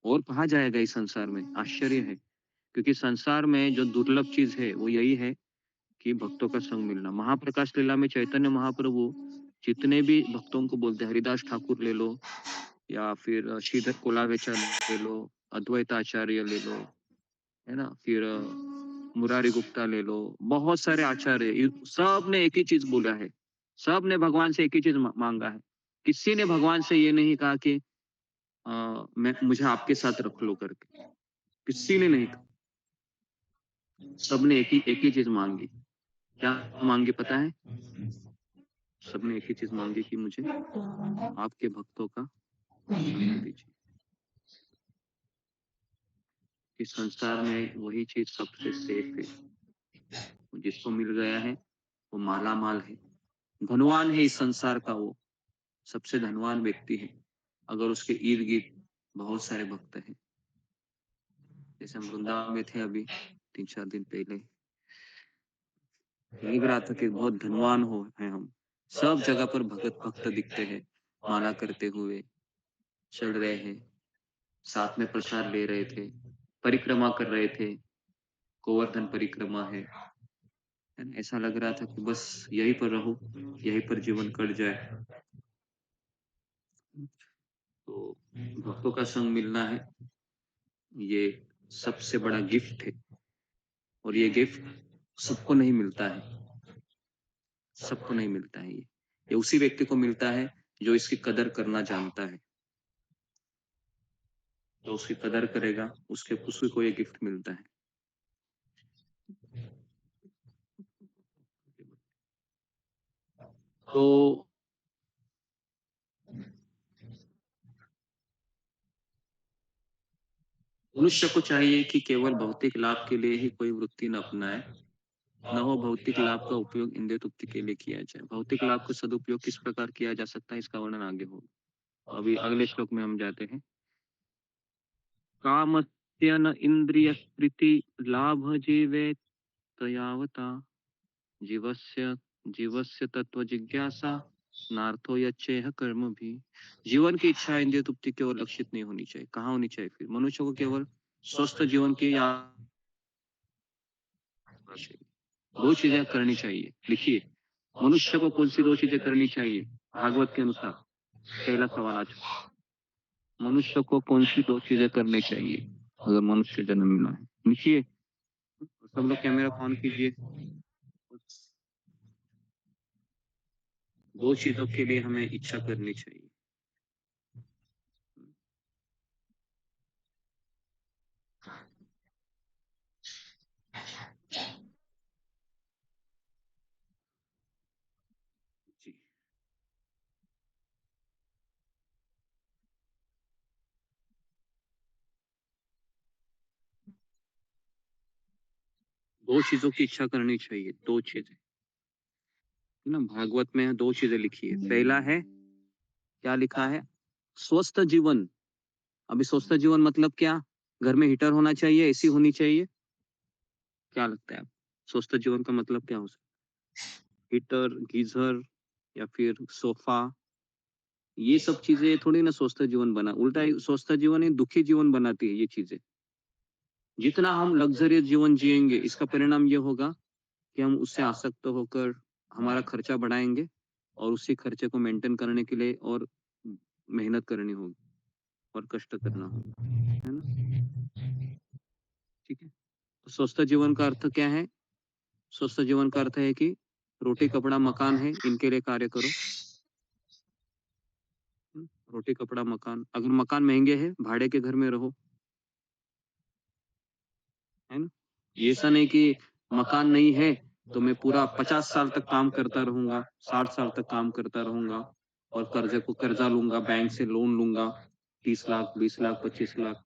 और कहाँ जाएगा इस संसार में? आश्चर्य है, क्योंकि संसार में जो दुर्लभ चीज है वो यही है कि भक्तों का संग मिलना। महाप्रकाश लीला में चैतन्य महाप्रभु जितने भी भक्तों को बोलते हैं, हरिदास ठाकुर ले लो या फिर श्रीधर कोलावेचा ले लो, अद्वैत आचार्य ले लो, है ना, फिर मुरारी गुप्ता ले लो, बहुत सारे आचार्य, सब ने एक ही चीज बोला है, सब ने भगवान से एक ही चीज मांगा है। किसी ने भगवान से ये नहीं कहा कि मैं मुझे आपके साथ रख लो करके, किसी ने नहीं कहा। सबने एक ही चीज मांगी। क्या मांगी पता है? सबने एक ही चीज मांगी कि मुझे आपके भक्तों का संग दीजिए। इस संसार में वही चीज सबसे सेफ है, जिसको मिल गया है वो माला माल है, धनवान है इस संसार का, वो सबसे धनवान व्यक्ति है अगर उसके इर्द गिर्द बहुत सारे भक्त हैं। जैसे हम वृंदावन में थे अभी 3-4 दिन पहले, लग रहा था कि बहुत धनवान हो हैं हम, सब जगह पर भक्त दिखते हैं, माला करते हुए चल रहे हैं, साथ में प्रसाद ले रहे थे, परिक्रमा कर रहे थे, गोवर्धन परिक्रमा है ना? ऐसा लग रहा था कि बस यहीं पर रहो, यहीं पर जीवन कट जाए। तो भक्तों का संग मिलना है, ये सबसे बड़ा गिफ्ट है, और ये गिफ्ट सबको नहीं मिलता है, सबको नहीं मिलता है। ये उसी व्यक्ति को मिलता है जो इसकी कदर करना जानता है, तो उसकी कदर करेगा, उसी को ये गिफ्ट मिलता है। तो मनुष्य को चाहिए कि केवल भौतिक लाभ के लिए ही कोई वृत्ति न अपनाए, न हो भौतिक लाभ का उपयोग इंद्रिय तृप्ति के लिए किया जाए। भौतिक लाभ का सदुपयोग किस प्रकार किया जा सकता है, इसका वर्णन आगे होगा। अभी अगले श्लोक में हम जाते हैं। कामस्य न इंद्रिय प्रीति लाभ जीवे तयावता, जीवस्य जीवस्य तत्व जिज्ञासा नार्थो यच्चेह कर्म भी। जीवन की इच्छा इंद्रिय तृप्ति की ओर लक्षित नहीं होनी चाहिए। कहाँ होनी चाहिए फिर? मनुष्य को केवल स्वस्थ जीवन की दो चीजें करनी चाहिए। लिखिए, मनुष्य को कौन सी दो चीजें करनी चाहिए भागवत के अनुसार? पहला सवाल आज, मनुष्य को कौन सी दो चीजें करनी चाहिए अगर मनुष्य जन्म मिला है? लिखिए, सब लोग कैमरा ऑन कीजिए। दो चीजों के लिए हमें इच्छा करनी चाहिए। जी, दो चीजों की इच्छा करनी चाहिए, दो चीजें है ना। भागवत में दो चीजें लिखी है। पहला है, क्या लिखा है? स्वस्थ जीवन। अभी स्वस्थ जीवन मतलब क्या? घर में हीटर होना चाहिए, एसी होनी चाहिए। क्या लगता है आप, स्वस्थ जीवन का मतलब क्या हो सकता है? हीटर, गीजर या फिर सोफा, ये सब चीजें थोड़ी ना स्वस्थ जीवन बना, उल्टा स्वस्थ जीवन ही दुखी जीवन बनाती है ये चीजें। जितना हम लग्जरियस जीवन जिएंगे, इसका परिणाम ये होगा कि हम उससे आसक्त होकर हमारा खर्चा बढ़ाएंगे और उसी खर्चे को मेंटेन करने के लिए और मेहनत करनी होगी और कष्ट करना होगा, है ना। ठीक है, तो स्वस्थ जीवन का अर्थ क्या है? स्वस्थ जीवन का अर्थ है कि रोटी कपड़ा मकान है, इनके लिए कार्य करो। रोटी कपड़ा मकान, अगर मकान महंगे हैं भाड़े के घर में रहो, है ना। ये ऐसा नहीं कि मकान नहीं है तो मैं पूरा 50 साल तक काम करता रहूंगा, 60 साल तक काम करता रहूंगा और कर्जा लूंगा, बैंक से लोन लूंगा 30 लाख 20 लाख 25 लाख,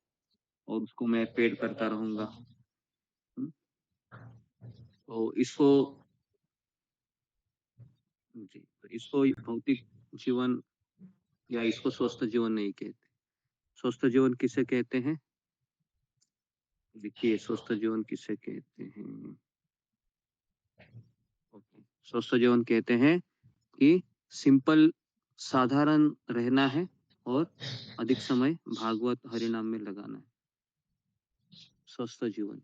और उसको मैं पेड करता रहूंगा। हम्म, तो इसको जी, तो इसको भौतिक जीवन या इसको स्वस्थ जीवन नहीं कहते। स्वस्थ जीवन किसे कहते हैं? देखिए, स्वस्थ जीवन किसे कहते हैं? ओके, स्वस्थ जीवन कहते हैं कि सिंपल, साधारण रहना है और अधिक समय भागवत हरिनाम में लगाना है, स्वस्थ जीवन।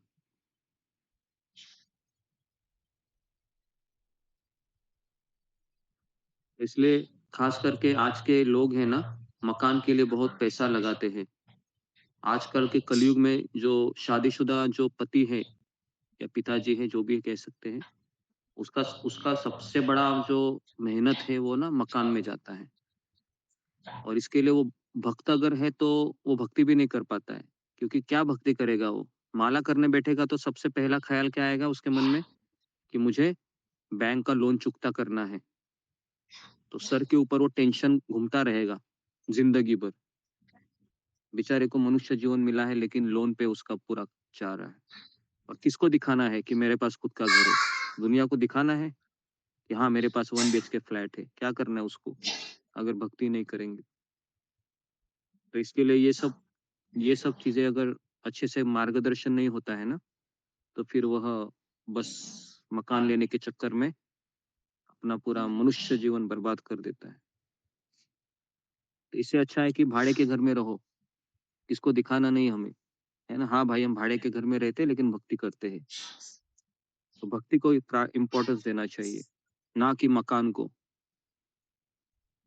इसलिए खास करके आज के लोग हैं ना, मकान के लिए बहुत पैसा लगाते हैं। आजकल के कलयुग में जो शादीशुदा जो पति है या पिताजी है, जो भी कह सकते हैं, उसका उसका सबसे बड़ा जो मेहनत है वो ना मकान में जाता है। और इसके लिए वो भक्त अगर है तो वो भक्ति भी नहीं कर पाता है, क्योंकि क्या भक्ति करेगा वो? माला करने बैठेगा तो सबसे पहला ख्याल क्या आएगा उसके मन में? कि मुझे बैंक का लोन चुकता करना है। तो सर के ऊपर वो टेंशन घूमता रहेगा जिंदगी भर। बेचारे को मनुष्य जीवन मिला है लेकिन लोन पे उसका पूरा जा रहा है। और किसको दिखाना है कि मेरे पास खुद का घर है? दुनिया को दिखाना है कि हाँ मेरे पास 1 BHK फ्लैट है। क्या करना है उसको अगर भक्ति नहीं करेंगे? तो इसके लिए ये सब चीजें अगर अच्छे से मार्गदर्शन नहीं होता है ना, तो फिर वह बस मकान लेने के चक्कर में अपना पूरा मनुष्य जीवन बर्बाद कर देता है। तो इससे अच्छा है कि भाड़े के घर में रहो, किसको दिखाना नहीं हमें, है ना। हाँ भाई, हम भाड़े के घर में रहते हैं लेकिन भक्ति करते हैं, तो भक्ति को इम्पोर्टेंस देना चाहिए, ना कि मकान को।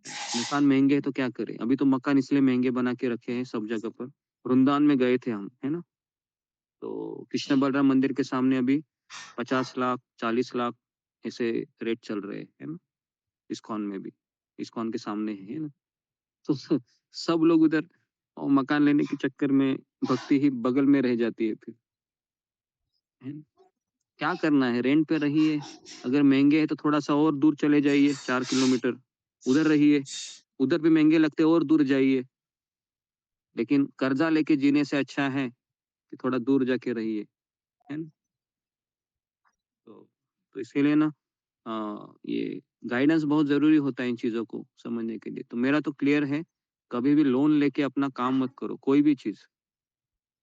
मकान महंगे हैं तो क्या करें? अभी तो मकान इसलिए महंगे बना के रखे हैं सब जगह पर। वृंदावन में गए थे हम, है ना, तो कृष्ण बलराम मंदिर के सामने अभी 50 लाख 40 लाख ऐसे रेट चल रहे हैं, है ना। इस्कॉन में भी, इस्कॉन के सामने है ना। तो सब लोग उधर, और मकान लेने के चक्कर में भक्ति ही बगल में रह जाती है फिर, है ना? क्या करना है? रेंट पे रहिए, अगर महंगे है तो थोड़ा सा और दूर चले जाइए 4 किलोमीटर, उधर रहिए। उधर भी महंगे लगते और दूर जाइए। लेकिन कर्जा लेके जीने से अच्छा है कि थोड़ा दूर जाके रहिए, है ना। तो इसीलिए ना ये गाइडेंस बहुत जरूरी होता है इन चीजों को समझने के लिए। तो मेरा तो क्लियर है, कभी भी लोन लेके अपना काम मत करो, कोई भी चीज,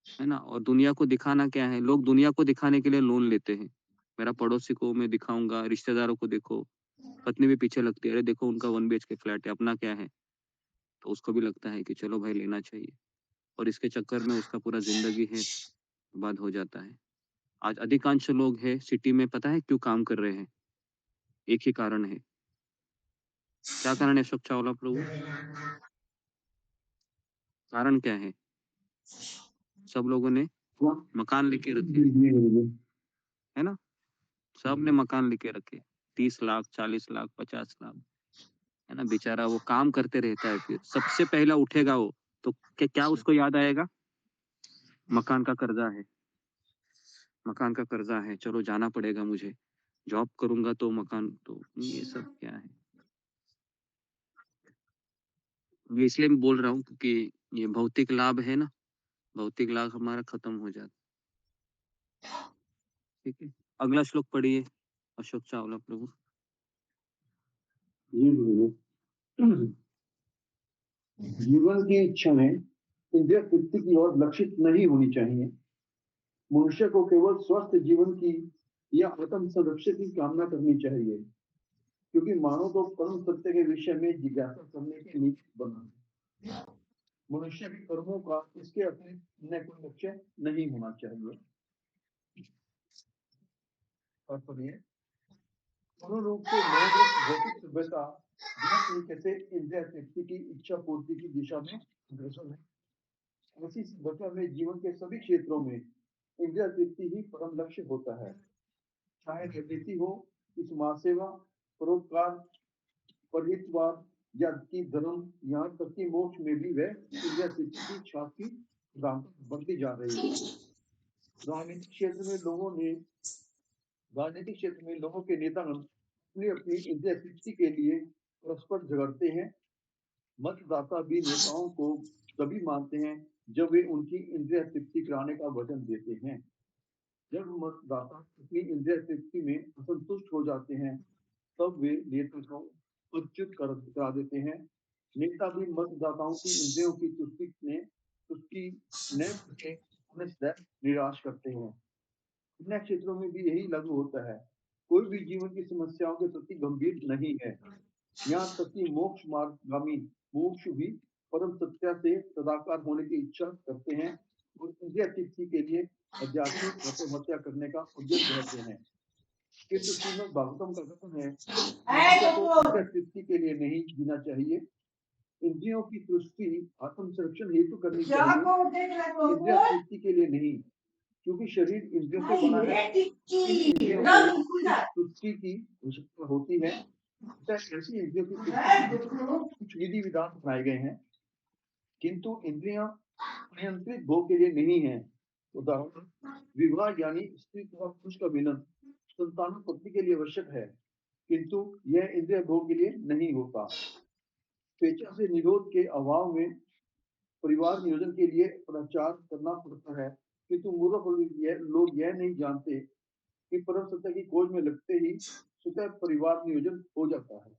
है ना। और दुनिया को दिखाना क्या है? लोग दुनिया को दिखाने के लिए लोन लेते हैं। मेरा पड़ोसी को मैं दिखाऊंगा, रिश्तेदारों को देखो, पत्नी भी पीछे लगती है, अरे देखो उनका 1 BHK फ्लैट है, अपना क्या है? तो उसको भी लगता है कि चलो भाई लेना चाहिए, और इसके चक्कर में उसका पूरा जिंदगी है बर्बाद हो जाता है। आज अधिकांश लोग हैं सिटी में, पता है क्यों काम कर रहे हैं? एक ही कारण है। क्या कारण है अशोक चावला प्रभु? कारण क्या है? सब लोगों ने मकान लेके रखे, है ना। सब ने मकान लेके रखे, 30 लाख 40 लाख 50 लाख। है ना, बेचारा वो काम करते रहता है, फिर सबसे पहला उठेगा वो, तो क्या उसको याद आएगा? मकान का कर्जा है, मकान का कर्जा है, चलो जाना पड़ेगा मुझे, जॉब करूंगा तो मकान, तो ये सब क्या है? मैं इसलिए मैं बोल रहा हूँ क्योंकि ये भौतिक लाभ है ना, भौतिक लाभ हमारा खत्म हो जाता। ठीक है, अगला श्लोक पढ़िए अशोक चावला प्रभु। जी गुरुजी। जीवन की इच्छाएं इंद्रिय तृप्ति की ओर लक्षित नहीं होनी चाहिए। मनुष्य को केवल स्वस्थ जीवन की या आत्म संरक्षण की कामना करनी चाहिए, क्योंकि मानव को परम सत्य के विषय में जिज्ञासा करने के लिए बना है। मनुष्य के कर्मों का इसके अपने अन्य कोई लक्ष्य नहीं होना चाहिए। पूर्ण रूप से भौतिक सभ्यता बिना तरीके से इंद्रिय तृप्ति की इच्छा पूर्ति की दिशा में अग्रसर है। ऐसी सभ्यता में जीवन के सभी क्षेत्रों में इंद्रिय तृप्ति ही परम लक्ष्य होता है। चाहे राजनीति हो, समाज सेवा, परोपकार, परिहितवाद या की धर्म, यहाँ तक कि मोक्ष में भी वह इंद्रिय तृप्ति की इच्छा की बढ़ती जा रही है। राजनीतिक क्षेत्र में लोगों के नेता अपनी अपनी इंद्रिय तृप्ति के लिए परस्पर झगड़ते हैं। मतदाता भी नेताओं को तभी मानते हैं जब वे उनकी इंद्रिय तृप्ति कराने का वचन देते हैं। जब मतदाता अपनी इंद्रिय तृप्ति में असंतुष्ट हो जाते हैं, तब वे नेता को पदच्युत करा देते हैं। नेता भी मतदाताओं की इंद्रियों की तुष्टि न करके उन्हें सदैव निराश करते हैं। अन्य क्षेत्रों में भी यही लागू होता है। कोई भी जीवन की समस्याओं के प्रति गंभीर नहीं है। यहाँ तक कि मोक्ष मार्गगामी मोक्ष भी परम सत्य से सदाकार होने की इच्छा करते हैं और इंद्रिय तृप्ति के लिए आध्यात्मिक आत्महत्या करने का उद्यम रहते हैं। किंतु श्रीमद् भागवतम का कथन है, मनुष्य को इंद्रिय तृप्ति के लिए नहीं जीना चाहिए। इंद्रियों की तुष्टि आत्म संरक्षण हेतु करनी चाहिए, इंद्रिय तृप्ति के लिए नहीं, क्योंकि शरीर इंद्रियों से बना है। इन इंद्रियों को तुष्टि की आवश्यकता होती है। ऐसी इंद्रियों की कुछ विधि विधान बनाए गए हैं, किंतु इंद्रियां नियंत्रित भोग के लिए नहीं है। उदाहरण, विवाह यानी स्त्री तथा पुरुष का मिलन संतानोत्पत्ति के लिए आवश्यक है, किंतु यह इंद्रिय भोग के लिए नहीं होता। स्वेच्छा से निरोध के अभाव में परिवार नियोजन के लिए प्रचार करना पड़ता है, किंतु मूर्ख लोग यह नहीं जानते कि परम सत्य की खोज में लगते ही स्वतः परिवार नियोजन हो जाता है।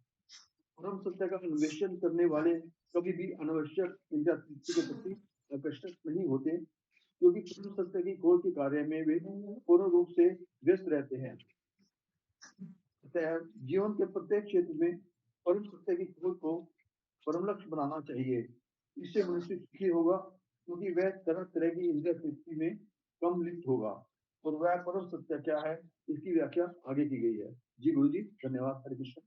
परम सत्य का अन्वेषण करने वाले कभी भी अनावश्यक इंद्रिय तृप्ति के प्रति आकर्षित नहीं होते, क्योंकि परम सत्य की खोज के कार्य में वे पूर्ण रूप से व्यस्त रहते हैं। अतः जीवन के प्रत्येक क्षेत्र में परम सत्य की खोज को परम लक्ष्य बनाना चाहिए। इससे मनुष्य सुखी होगा, क्योंकि वह तरह तरह की इंद्रिय तृप्ति में कम लिप्त होगा। और वह परम सत्य क्या है, इसकी व्याख्या आगे की गई है। जी गुरु जी, धन्यवाद। हरे कृष्ण।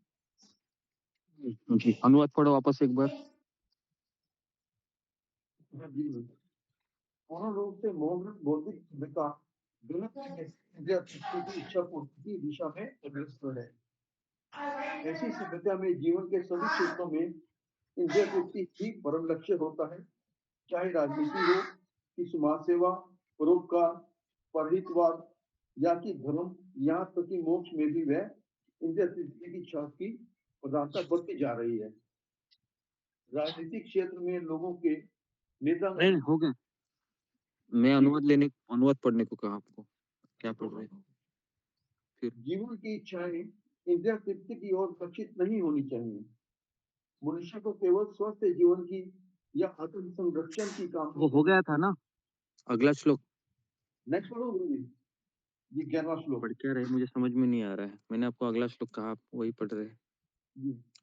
जी, अनुवाद पढ़ो वापस एक बार। पूर्ण रूप से मोहग्रस्त बौद्धिक सभ्यता गलत इंद्रिय तृप्ति की इच्छा पूर्ति की दिशा में अग्रसर है। ऐसी सभ्यता में जीवन के सभी क्षेत्रों में इंद्रिय तृप्ति ही परम लक्ष्य होता है। चाहे राजनीति हो, कि समाज सेवा, परोपकार, परहितवाद या कि धर्म, यहाँ तक कि मोक्ष में भी वह इंद्रिय तृप्ति की इच्छा की प्रधानता बढ़ती जा रही है। राजनीतिक क्षेत्र में लोगों के नेता नहीं हो गया, मैं अनुवाद पढ़ने को कहा आपको, क्या पढ़ रहे हैं? फिर जीवन की इच्छाएं इंद्रिय तृप्ति की ओर लक्षित नहीं होनी चाहिए। मनुष्य को केवल स्वस्थ जीवन की या आत्म संरक्षण की कामना। वो हो गया था ना, अगला श्लोक नेक्स्ट पढ़ो गुरु जी। ये 11वां श्लोक पढ़ क्या रहे, मुझे समझ में नहीं आ रहा है। मैंने आपको अगला श्लोक कहा, आप वही पढ़ रहे हैं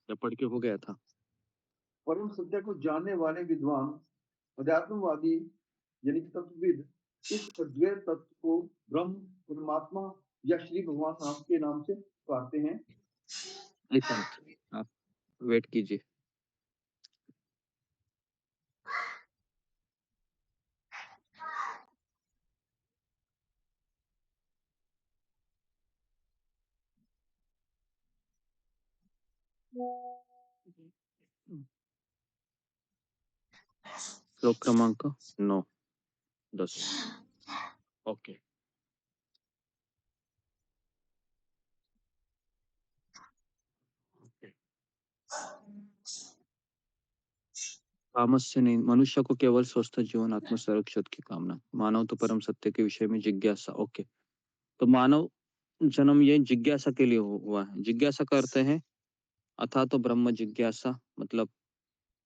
या पढ़ के हो गया था? परम सत्य को जानने वाले विद्वान अध्यात्मवादी यानी कि तत्वविद इस अद्वैत तत्व को ब्रह्म, परमात्मा या श्री भगवान नाम के नाम से कहते हैं। एक मिनट आप वेट कीजिए। श्लोक क्रमांक 9, 10. ओके. कामस्य नहीं, मनुष्य को केवल स्वस्थ जीवन आत्म संरक्षण की कामना, मानव तो परम सत्य के विषय में जिज्ञासा. ओके, तो मानव जन्म ये जिज्ञासा के लिए हुआ है. जिज्ञासा का अर्थ है अथा तो ब्रह्म जिज्ञासा, मतलब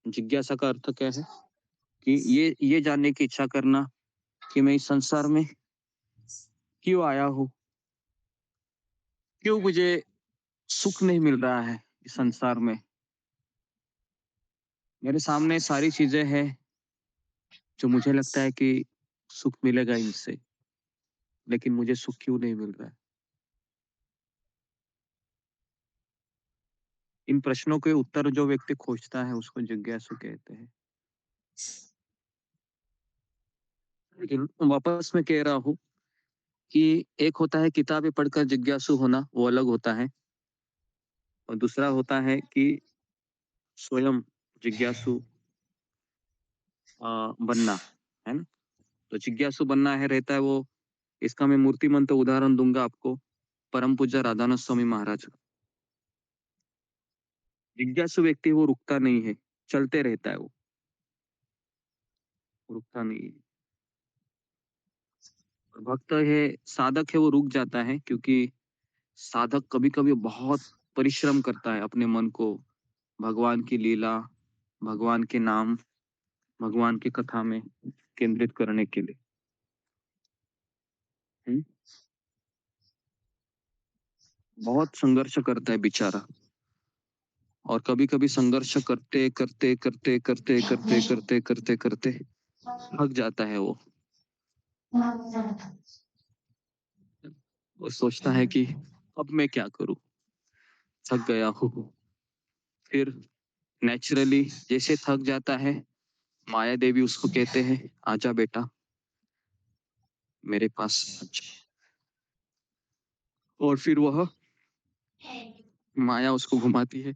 जिज्ञासा का अर्थ क्या है कि ये जानने की इच्छा करना कि मैं इस संसार में क्यों आया हूँ, क्यों मुझे सुख नहीं मिल रहा है इस संसार में. मेरे सामने सारी चीजें हैं जो मुझे लगता है कि सुख मिलेगा इनसे, लेकिन मुझे सुख क्यों नहीं मिल रहा है. इन प्रश्नों के उत्तर जो व्यक्ति खोजता है उसको जिज्ञासु कहते हैं. लेकिन वापस मैं कह रहा हूँ कि एक होता है किताबें पढ़कर जिज्ञासु होना, वो अलग होता है, और दूसरा होता है कि स्वयं जिज्ञासु बनना, है ना. तो जिज्ञासु बनना है रहता है वो, इसका मैं मूर्तिमंत उदाहरण दूंगा आपको, परम पूज्य राधानाथ स्वामी महाराज. जिज्ञासु व्यक्ति वो रुकता नहीं है, चलते रहता है, वो रुकता नहीं है. और भक्त है, साधक है, वो रुक जाता है, क्योंकि साधक कभी कभी बहुत परिश्रम करता है अपने मन को भगवान की लीला, भगवान के नाम, भगवान की कथा में केंद्रित करने के लिए. बहुत संघर्ष करता है बेचारा, और कभी कभी संघर्ष करते करते करते करते करते करते करते करते थक जाता है वो सोचता है कि अब मैं क्या करूं, थक गया हूँ. फिर नेचुरली जैसे थक जाता है, माया देवी उसको कहते हैं आजा बेटा मेरे पास आजा. और फिर वह माया उसको घुमाती है,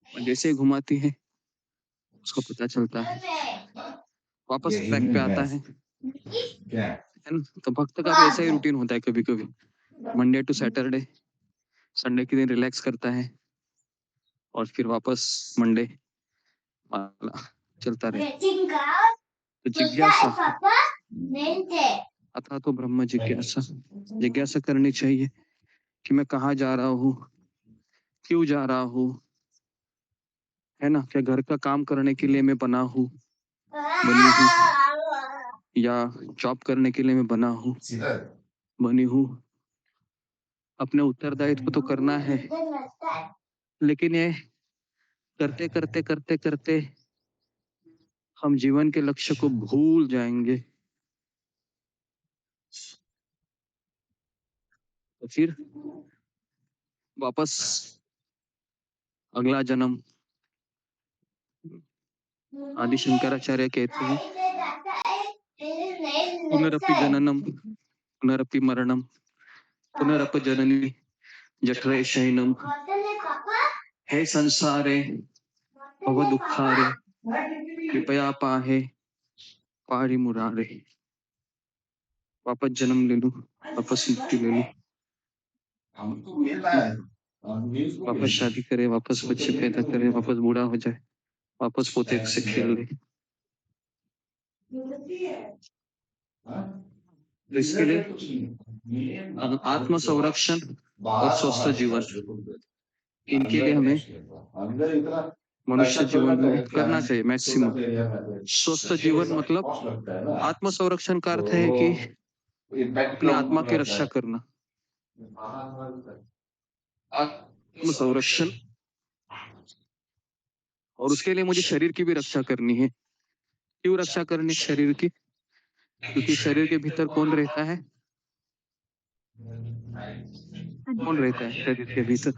और जैसे ही घुमाती है उसको पता चलता है, वापस ट्रैक पे आता है ना. तो भक्त का भी ऐसा ही रूटीन होता है, कभी कभी मंडे टू सैटरडे, संडे के दिन रिलैक्स करता है, और फिर वापस मंडे चलता रहता. तो जिज्ञासा अथा तो ब्रह्म जिज्ञासा, जिज्ञासा करनी चाहिए कि मैं कहाँ जा रहा हूँ, क्यों जा रहा हूँ, है ना. क्या घर का काम करने के लिए मैं बनी हूँ, या जॉब करने के लिए मैं बनी हूँ. अपने उत्तरदायित्व तो करना है, लेकिन ये करते करते करते करते हम जीवन के लक्ष्य को भूल जाएंगे. तो फिर वापस अगला जन्म, आदि शंकराचार्य कहते हैं पुनरपि जननम पुनरपि मरणम पुनरपि जननी जठरे शयनम, हे संसारे भव दुखारे कृपया पाहे पारि मुरारे. वापस जन्म ले लूं, वापस मुक्ति ले लूं, वापस शादी करे, वापस बच्चे पैदा करे, वापस बूढ़ा हो जाए, वापस पोते से खेल ले. तो इसके लिए आत्म संरक्षण और स्वस्थ जीवन, इनके लिए हमें मनुष्य जीवन में करना चाहिए मैक्सिमम. स्वस्थ जीवन मतलब आत्म संरक्षण का अर्थ है कि अपनी आत्मा की रक्षा करना. आत्म संरक्षण, और उसके लिए मुझे शरीर की भी रक्षा करनी है. क्यों रक्षा करनी शरीर की? क्योंकि शरीर के भीतर कौन रहता है, कौन रहता है शरीर के भीतर?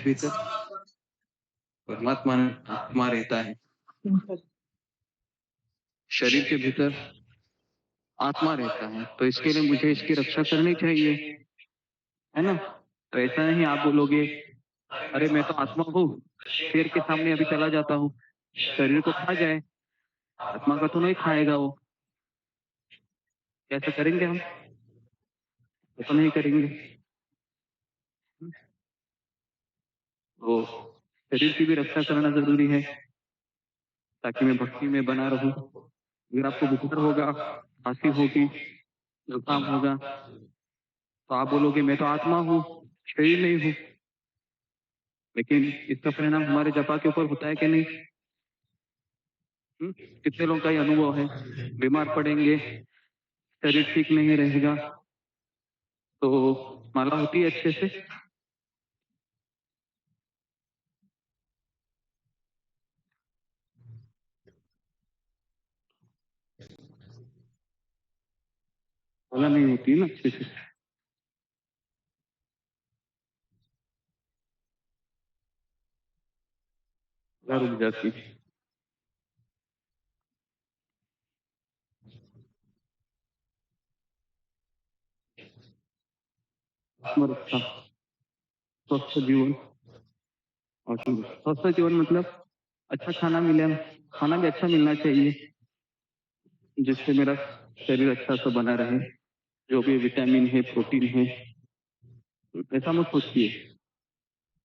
भीतर परमात्मा आत्मा रहता है. शरीर के भीतर आत्मा रहता है, तो इसके लिए मुझे इसकी रक्षा करनी चाहिए, है ना. तो ऐसा नहीं आप बोलोगे अरे मैं तो आत्मा हूँ, शेर के सामने अभी चला जाता हूँ, शरीर को खा जाए, आत्मा का तो नहीं खाएगा वो। कैसे करेंगे हम? तो नहीं करेंगे। तो शरीर की भी रक्षा करना जरूरी है ताकि मैं भक्ति में बना रहूं। अगर आपको बुखार होगा, खांसी होगी, जुकाम होगा, तो आप बोलोगे मैं तो आत्मा हूँ, शरीर नहीं हूँ। लेकिन इसका परिणाम हमारे जपा के ऊपर होता है कि नहीं? कितने लोगों का ये अनुभव है, बीमार पड़ेंगे, शरीर ठीक नहीं रहेगा, तो माला होती है अच्छे से? माला नहीं होती ना अच्छे से। रुक जाती। आत्मरक्षा, स्वस्थ जीवन। और स्वस्थ जीवन मतलब अच्छा खाना मिले, खाना भी अच्छा मिलना चाहिए जिससे मेरा शरीर अच्छा सा बना रहे, जो भी विटामिन है, प्रोटीन है। ऐसा मत सोचिए,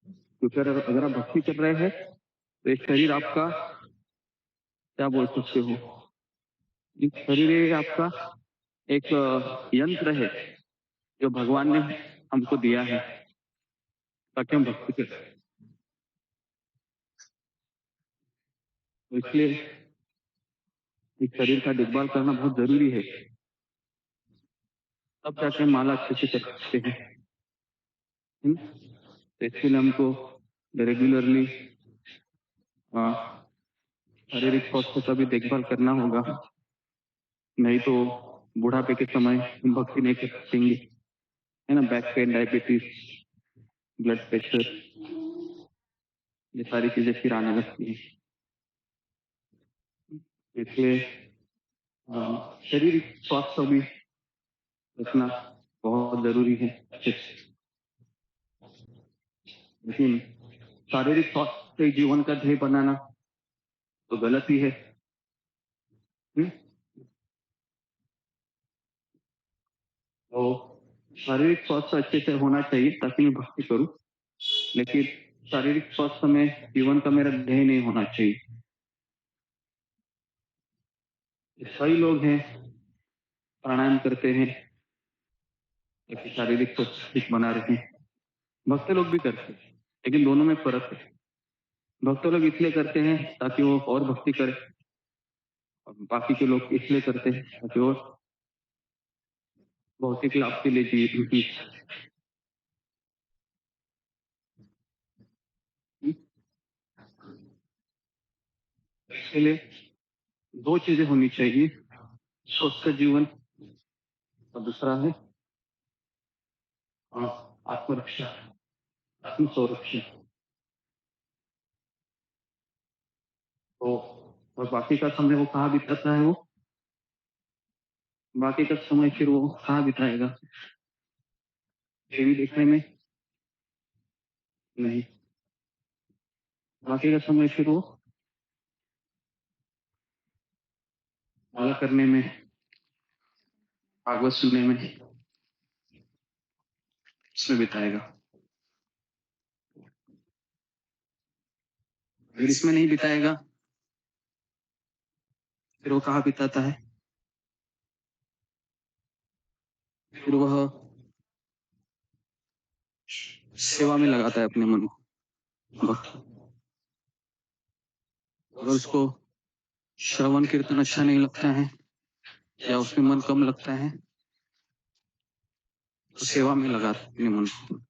क्योंकि अगर आप भक्ति कर रहे हैं तो एक शरीर आपका क्या बोल सकते हो, एक शरीर आपका एक यंत्र है जो भगवान ने हमको दिया है ताकि हम भक्ति करें। तो इसलिए इस शरीर का देखभाल करना बहुत जरूरी है, तब जाके माला अच्छे से कर सकते हैं। तो इसके लिए हमको रेगुलरली शारीरिक स्वास्थ्य का भी देखभाल करना होगा, नहीं तो बुढ़ापे के समय हम भक्ति नहीं कर सकेंगे, है ना। Back pain, diabetes, blood pressure, ये सारी चीजें फिर आने लगती हैं। इसलिए शारीरिक स्वास्थ्य भी रखना बहुत जरूरी है। लेकिन शारीरिक स्वास्थ्य जीवन का ध्येय बनाना तो गलत ही है। तो शारीरिक स्वास्थ्य अच्छे से होना चाहिए ताकि मैं भक्ति करूं, लेकिन शारीरिक स्वास्थ्य में जीवन का मेरा ध्येय नहीं होना चाहिए। कई लोग हैं प्राणायाम करते हैं ताकि शारीरिक स्वास्थ्य ठीक बना रहे, भक्त लोग भी करते हैं, लेकिन दोनों में फर्क है। भक्त लोग इसलिए करते हैं ताकि वो और भक्ति करे, और बाकी के लोग इसलिए करते हैं ताकि वो भौतिक लाभ के लिए जिए। इसलिए दो चीजें होनी चाहिए, स्वस्थ जीवन और दूसरा है आत्मरक्षा, आत्म संरक्षण। तो और बाकी का समय वो कहाँ बिताता है, वो बाकी का समय फिर वो कहाँ बिताएगा, टीवी देखने में नहीं, बाकी का समय फिर वो माला करने में, भागवत सुनने में, इसमें बिताएगा। अगर इसमें नहीं बिताएगा फिर वो कहाँ बिताता है, फिर वह सेवा में लगाता है अपने मन को। अगर उसको श्रवण कीर्तन अच्छा नहीं लगता है या उसमें मन कम लगता है तो सेवा में लगाता है अपने मन को।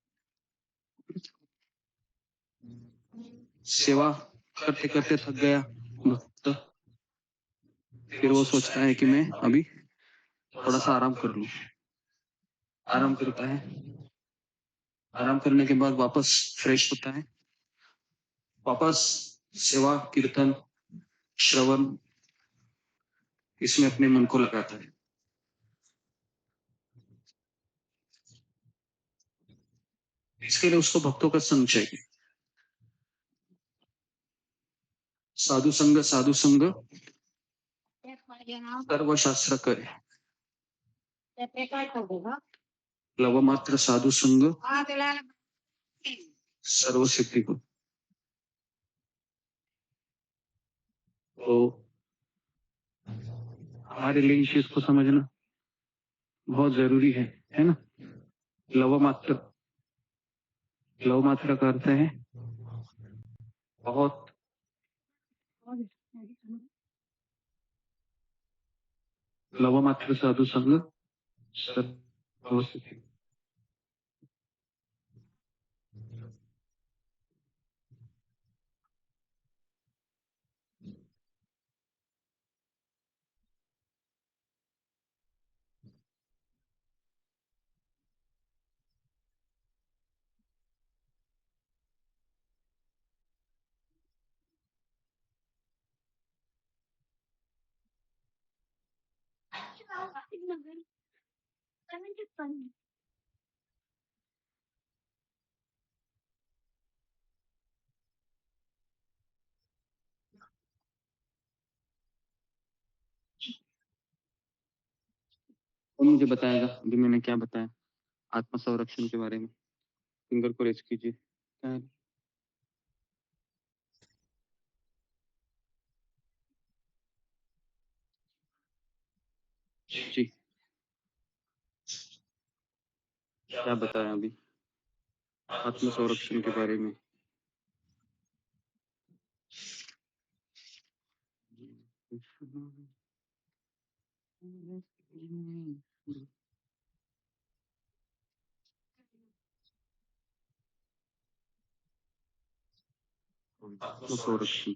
सेवा करते करते थक गया भक्त, फिर वो सोचता है कि मैं अभी थोड़ा सा आराम कर लूं, आराम करता है, आराम करने के बाद वापस फ्रेश होता है, वापस सेवा कीर्तन श्रवण इसमें अपने मन को लगाता है। इसके लिए उसको भक्तों का संग चाहिए। साधु संग सर्व शास्त्र करे, लव मात्र साधु संग सर्व सिद्धि को। तो हमारे लिए इस चीज को समझना बहुत जरूरी है ना। लव मात्र का अर्थ है बहुत लव मात्र साधु संग सर्व सिद्धि। और मुझे बताएगा अभी मैंने क्या बताया आत्म संरक्षण के बारे में। फिंगर को रेस कीजिए। क्या है? जी क्या बताया अभी आत्म संरक्षण के बारे में। आत्म संरक्षण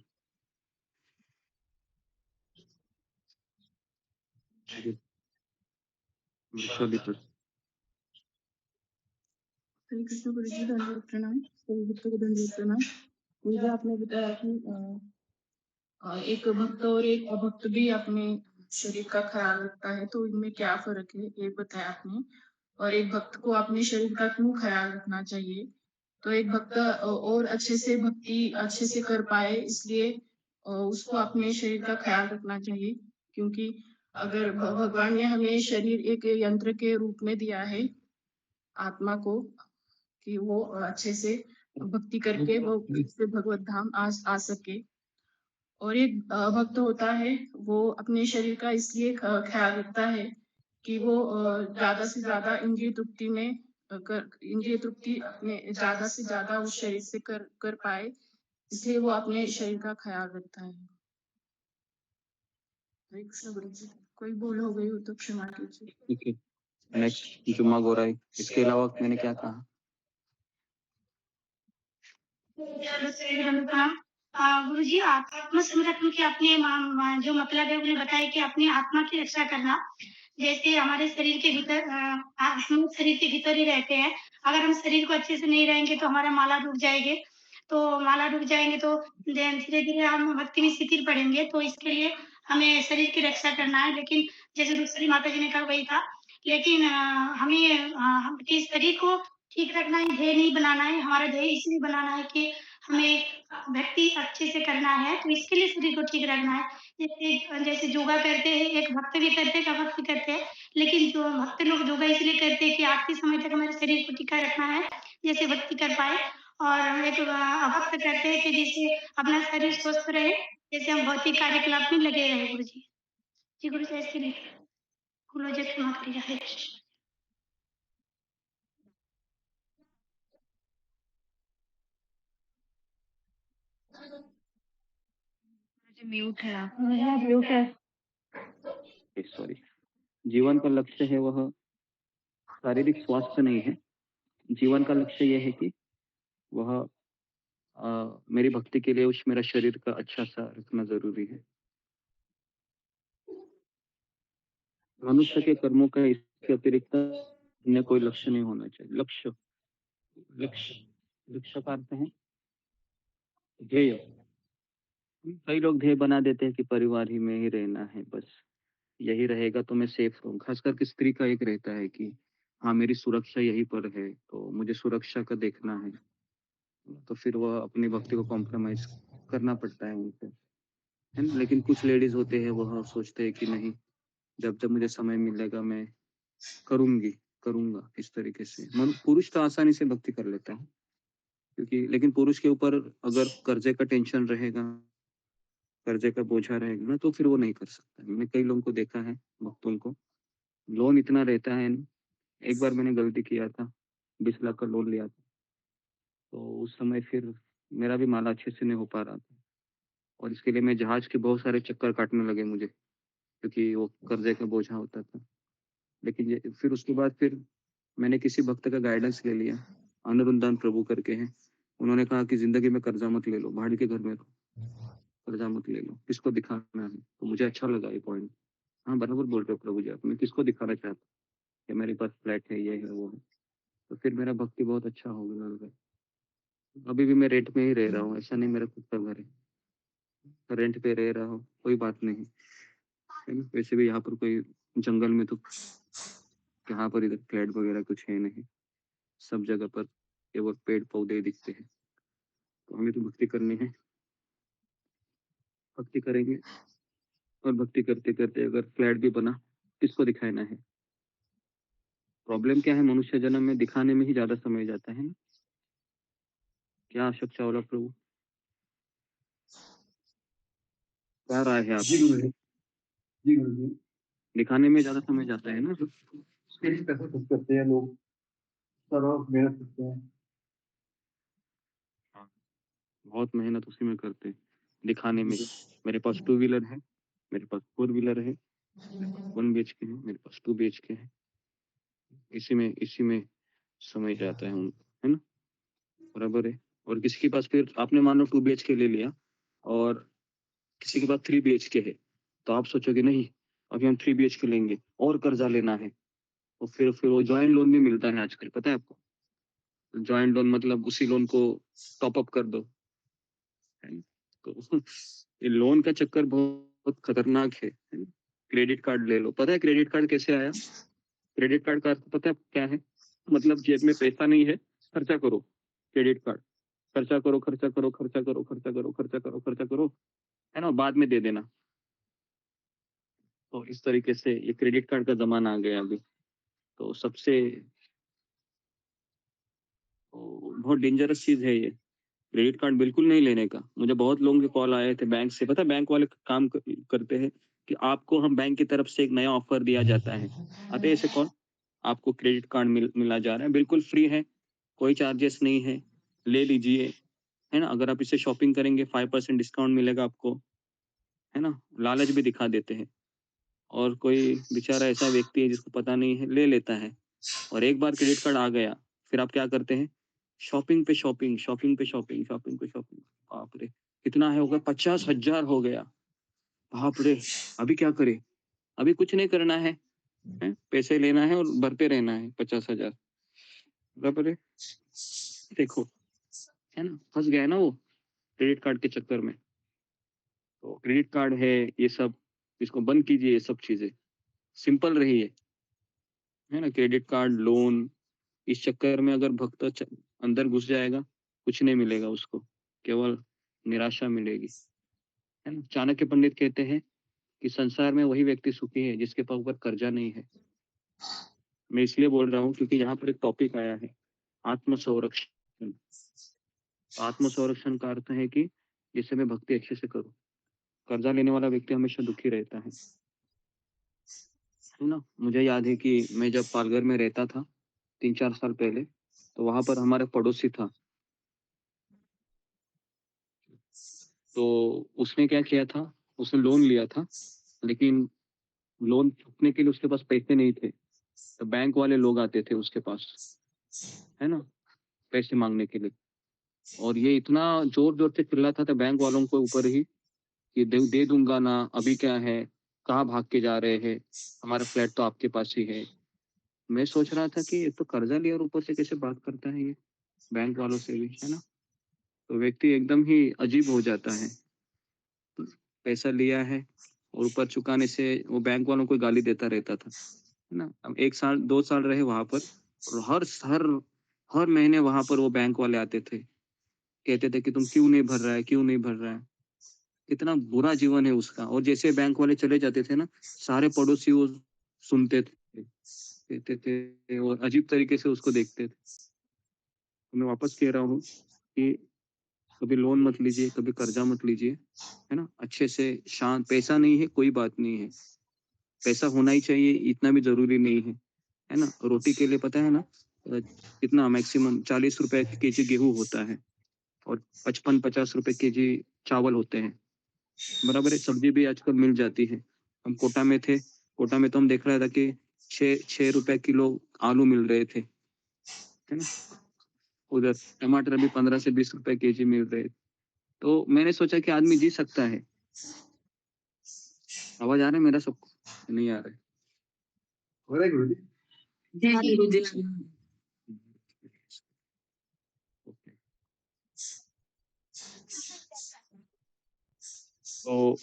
वृषालित हरे कृष्ण गुरु जी, दंडवत प्रणाम। सभी भक्तों को दंडवत प्रणाम। मुझे आपने बताया कि एक भक्त और एक अभक्त भी अपने शरीर का ख्याल रखता है, तो इनमें क्या फर्क है ये बताया आपने। और एक भक्त को अपने शरीर का क्यों ख्याल रखना चाहिए। तो एक भक्त और अच्छे से भक्ति अच्छे से कर पाए, इसलिए उसको अपने शरीर का ख्याल रखना चाहिए। क्योंकि अगर भगवान ने हमें शरीर एक यंत्र के रूप में दिया है आत्मा को, कि वो अच्छे से भक्ति करके वो से भगवत धाम आ सके। और एक भक्त होता है, वो अपने शरीर का इसलिए ख्याल रखता है कि वो ज्यादा से ज्यादा इंद्रिय तृप्ति में इंद्रिय तृप्ति अपने ज्यादा से ज्यादा उस शरीर से कर पाए, इसलिए वो अपने शरीर का ख्याल रखता है। हरे कृष्ण गुरु जी, कोई भूल हो गई हो तो क्षमा कीजिए। नेक्स्ट जुम्मा गोराई। इसके अलावा मैंने क्या कहा। गुरु जी, आत्म संरक्षण के अपने जो मतलब है उन्हें बताया कि अपनी आत्मा की रक्षा करना। जैसे हमारे शरीर के भीतर हम शरीर के भीतर ही रहते हैं। अगर हम शरीर को अच्छे से नहीं रहेंगे तो हमारा माला रुक जाएंगे। तो धीरे धीरे हम भक्ति में शिथिल पड़ेंगे। तो इसके लिए हमें शरीर की रक्षा करना है। लेकिन जैसे दूसरी माता जी ने कहा वही था। लेकिन हमें अपने शरीर को ठीक रखना है, ध्येय नहीं बनाना है। हमारा ध्येय इसलिए बनाना है कि हमें भक्ति अच्छे से करना है, तो इसके लिए शरीर को ठीक रखना है। जैसे योगा करते हैं, एक भक्त भी करते हैं, अभक्त भी करते हैं। लेकिन जो भक्त लोग योगा इसलिए करते हैं कि आखिरी समय तक हमारे शरीर को टिका रखना है, जैसे भक्ति कर पाए। और एक अभक्त करते हैं कि जिससे अपना शरीर स्वस्थ रहे, जैसे हम भौतिक कार्यकलाप में लगे रहे। गुरु जी, जी गुरु जी, ऐसे नहीं गुरु जी क्षमा करिए। हरे कृष्ण। म्यूट है आप। म्यूट है। सॉरी। जीवन का लक्ष्य है वह शारीरिक स्वास्थ्य नहीं है। जीवन का लक्ष्य यह है कि वह मेरी भक्ति के लिए उस मेरा शरीर का अच्छा सा रखना जरूरी है। मनुष्य के कर्मों का इसके अतिरिक्त अन्य कोई लक्ष्य नहीं होना चाहिए। लक्ष्य लक्ष्य का अर्थ है ध्येय। कई लोग ध्येय बना देते हैं कि परिवार ही में ही रहना है, बस यही रहेगा तो मैं सेफ रहूँ। खास करके स्त्री का एक रहता है कि हाँ मेरी सुरक्षा यहीं पर है, तो मुझे सुरक्षा का देखना है, तो फिर वह अपनी भक्ति को कॉम्प्रोमाइज करना पड़ता है उनको, है ना? लेकिन कुछ लेडीज होते हैं वह सोचते हैं कि नहीं, जब जब मुझे समय मिलेगा मैं करूंगी, करूंगा इस तरीके से। पुरुष तो आसानी से भक्ति कर लेता है, क्योंकि लेकिन पुरुष के ऊपर अगर कर्जे का टेंशन रहेगा, कर्जे का बोझा रहेगा ना, तो फिर वो नहीं कर सकता। मैंने कई लोगों को देखा है, भक्तों को लोन इतना रहता है ना। एक बार मैंने गलती किया था, 20 लाख का लोन लिया था, तो उस समय फिर मेरा भी माल अच्छे से नहीं हो पा रहा था, और इसके लिए मैं जहाज के बहुत सारे चक्कर काटने लगे मुझे, क्योंकि वो कर्जे का बोझा होता था। लेकिन ये फिर उसके बाद फिर मैंने किसी भक्त का गाइडेंस ले लिया, अनुरुद्धान प्रभु करके हैं। उन्होंने कहा कि जिंदगी में कर्जा मत ले लो, भाड़ के घर में रहो, कर्जा मत ले लो, किसको दिखाना है। तो मुझे अच्छा लगा ये पॉइंट। हाँ बराबर बोल रहे हो प्रभु जी आप, मैं किसको दिखाना चाहता हूँ कि मेरे पास फ्लैट है, ये है वो है। तो फिर मेरा भक्ति बहुत अच्छा हो गया। अभी भी मैं रेंट में ही रह रहा हूँ, ऐसा नहीं मेरा खुद का घर है, रेंट पे रह रहा हूँ, कोई बात नहीं है ना। वैसे भी यहाँ पर कोई जंगल में तो यहाँ पर इधर फ्लैट वगैरह कुछ है नहीं, सब जगह पर केवल पेड़ पौधे ही दिखते हैं। तो हमें तो भक्ति करनी है, भक्ति करेंगे, और भक्ति करते करते अगर फ्लैट भी बना, किसको दिखाना है। प्रॉब्लम क्या है, मनुष्य जन्म में दिखाने में ही ज्यादा समय जाता है ना। क्या अशोक चावला प्रभु, क्या राय है जी आपकी? गुरु जी, जी गुरु जी। दिखाने में ज्यादा समय जाता है ना। उसके लिए पैसा खर्च करते हैं लोग, सारा मेहनत करते हैं। हाँ, बहुत मेहनत उसी में करते हैं, दिखाने में। मेरे पास 2 व्हीलर है, मेरे पास 4 व्हीलर है, मेरे पास 1 BHK है, मेरे पास 2 BHK है, इसी में समय जाता है उनको, है ना, बराबर है। और किसी के पास फिर आपने मान लो 2 BHK ले लिया, और किसी के पास 3 BHK है, तो आप सोचोगे नहीं अभी हम 3 BHK लेंगे और कर्जा लेना है। तो फिर वो जॉइंट लोन भी मिलता है आजकल, पता है आपको? जॉइंट लोन मतलब उसी लोन को टॉप अप कर दो, है ना? तो ये लोन का चक्कर बहुत खतरनाक है ना? क्रेडिट कार्ड ले लो, पता है क्रेडिट कार्ड कैसे आया? क्रेडिट कार्ड का अर्थ पता है क्या है? मतलब जेब में पैसा नहीं है, खर्चा करो, क्रेडिट कार्ड, खर्चा करो खर्चा करो खर्चा करो खर्चा करो खर्चा करो खर्चा करो, है ना, बाद में दे देना। तो इस तरीके से ये क्रेडिट कार्ड का जमाना आ गया अभी। तो सबसे बहुत डेंजरस चीज है ये, क्रेडिट कार्ड बिल्कुल नहीं लेने का। मुझे बहुत लोगों के कॉल आए थे बैंक से, पता है बैंक वाले काम करते हैं कि आपको हम बैंक की तरफ से एक नया ऑफर दिया जाता है, आते हैं ऐसे कॉल, आपको क्रेडिट कार्ड मिला जा रहा है, बिल्कुल फ्री है, कोई चार्जेस नहीं है, ले लीजिए, है ना। अगर आप इससे शॉपिंग करेंगे 5% डिस्काउंट मिलेगा आपको, है ना, लालच भी दिखा देते हैं। और कोई बेचारा ऐसा व्यक्ति है जिसको पता नहीं है, ले लेता है, और एक बार क्रेडिट कार्ड आ गया, फिर आप क्या करते हैं, शॉपिंग पे शॉपिंग, शॉपिंग पे शॉपिंग, शॉपिंग पे शॉपिंग। बाप रे, कितना है, होगा 50,000 हो गया, बाप रे। अभी क्या करे, अभी कुछ नहीं करना है, पैसे लेना है और भरते रहना है 50,000, बराबर है। देखो, है ना, फंस गया है ना वो क्रेडिट कार्ड के चक्कर में। तो क्रेडिट कार्ड है ये सब, इसको बंद कीजिए, ये सब चीजें सिंपल रही है ना। क्रेडिट कार्ड, लोन, इस चक्कर में अगर भक्त अंदर घुस जाएगा, कुछ नहीं मिलेगा उसको, केवल निराशा मिलेगी, है ना। चाणक्य पंडित कहते हैं कि संसार में वही व्यक्ति सुखी है जिसके पास ऊपर कर्जा नहीं है। मैं इसलिए बोल रहा हूँ क्योंकि यहाँ पर एक टॉपिक आया है, आत्म संरक्षण। आत्म संरक्षण का अर्थ है कि जिससे मैं भक्ति अच्छे से करूँ। कर्जा लेने वाला व्यक्ति हमेशा दुखी रहता है ना। मुझे याद है कि मैं जब पालघर में रहता था 3-4 साल पहले, तो वहां पर हमारा पड़ोसी था, तो उसने क्या किया था, उसने लोन लिया था, लेकिन लोन चुकने के लिए उसके पास पैसे नहीं थे, तो बैंक वाले लोग आते थे उसके पास, है ना, पैसे मांगने के लिए। और ये इतना जोर जोर से चिल्लाता था बैंक वालों को ऊपर ही कि दे दूंगा ना, अभी क्या है, कहाँ भाग के जा रहे हैं, हमारा फ्लैट तो आपके पास ही है। मैं सोच रहा था कि ये तो कर्जा लिया और ऊपर से कैसे बात करता है ये बैंक वालों से भी, है ना। तो व्यक्ति एकदम ही अजीब हो जाता है, पैसा लिया है और ऊपर चुकाने से वो बैंक वालों को गाली देता रहता था, है ना। हम 1 साल 2 साल रहे वहां पर, और हर महीने वहां पर वो बैंक वाले आते थे, कहते थे कि तुम क्यों नहीं भर रहा है, क्यों नहीं भर रहा है। कितना बुरा जीवन है उसका। और जैसे बैंक वाले चले जाते थे ना, सारे पड़ोसी वो सुनते थे, कहते थे, और अजीब तरीके से उसको देखते थे। तो मैं वापस कह रहा हूँ कि कभी लोन मत लीजिए, कभी कर्जा मत लीजिए, है ना। अच्छे से शांत, पैसा नहीं है कोई बात नहीं है, पैसा होना ही चाहिए इतना भी जरूरी नहीं है ना। रोटी के लिए पता है ना कितना मैक्सिमम 40 रुपए केजी गेहूं होता है, और 55-50 रुपए केजी चावल होते हैं, बराबर है। सब्जी भी आजकल मिल जाती है। हम कोटा में थे, कोटा में तो हम देख रहा था कि 6 रुपए किलो आलू मिल रहे थे, है ना। उधर टमाटर भी 15 से 20 रुपए केजी मिल रहे। तो मैंने सोचा कि आदमी जी सकता है। आवाज आ रहा है मेरा सबको? नहीं आ रहा है? हो रहा है गुरुजी? जी गुरुजी। ओके।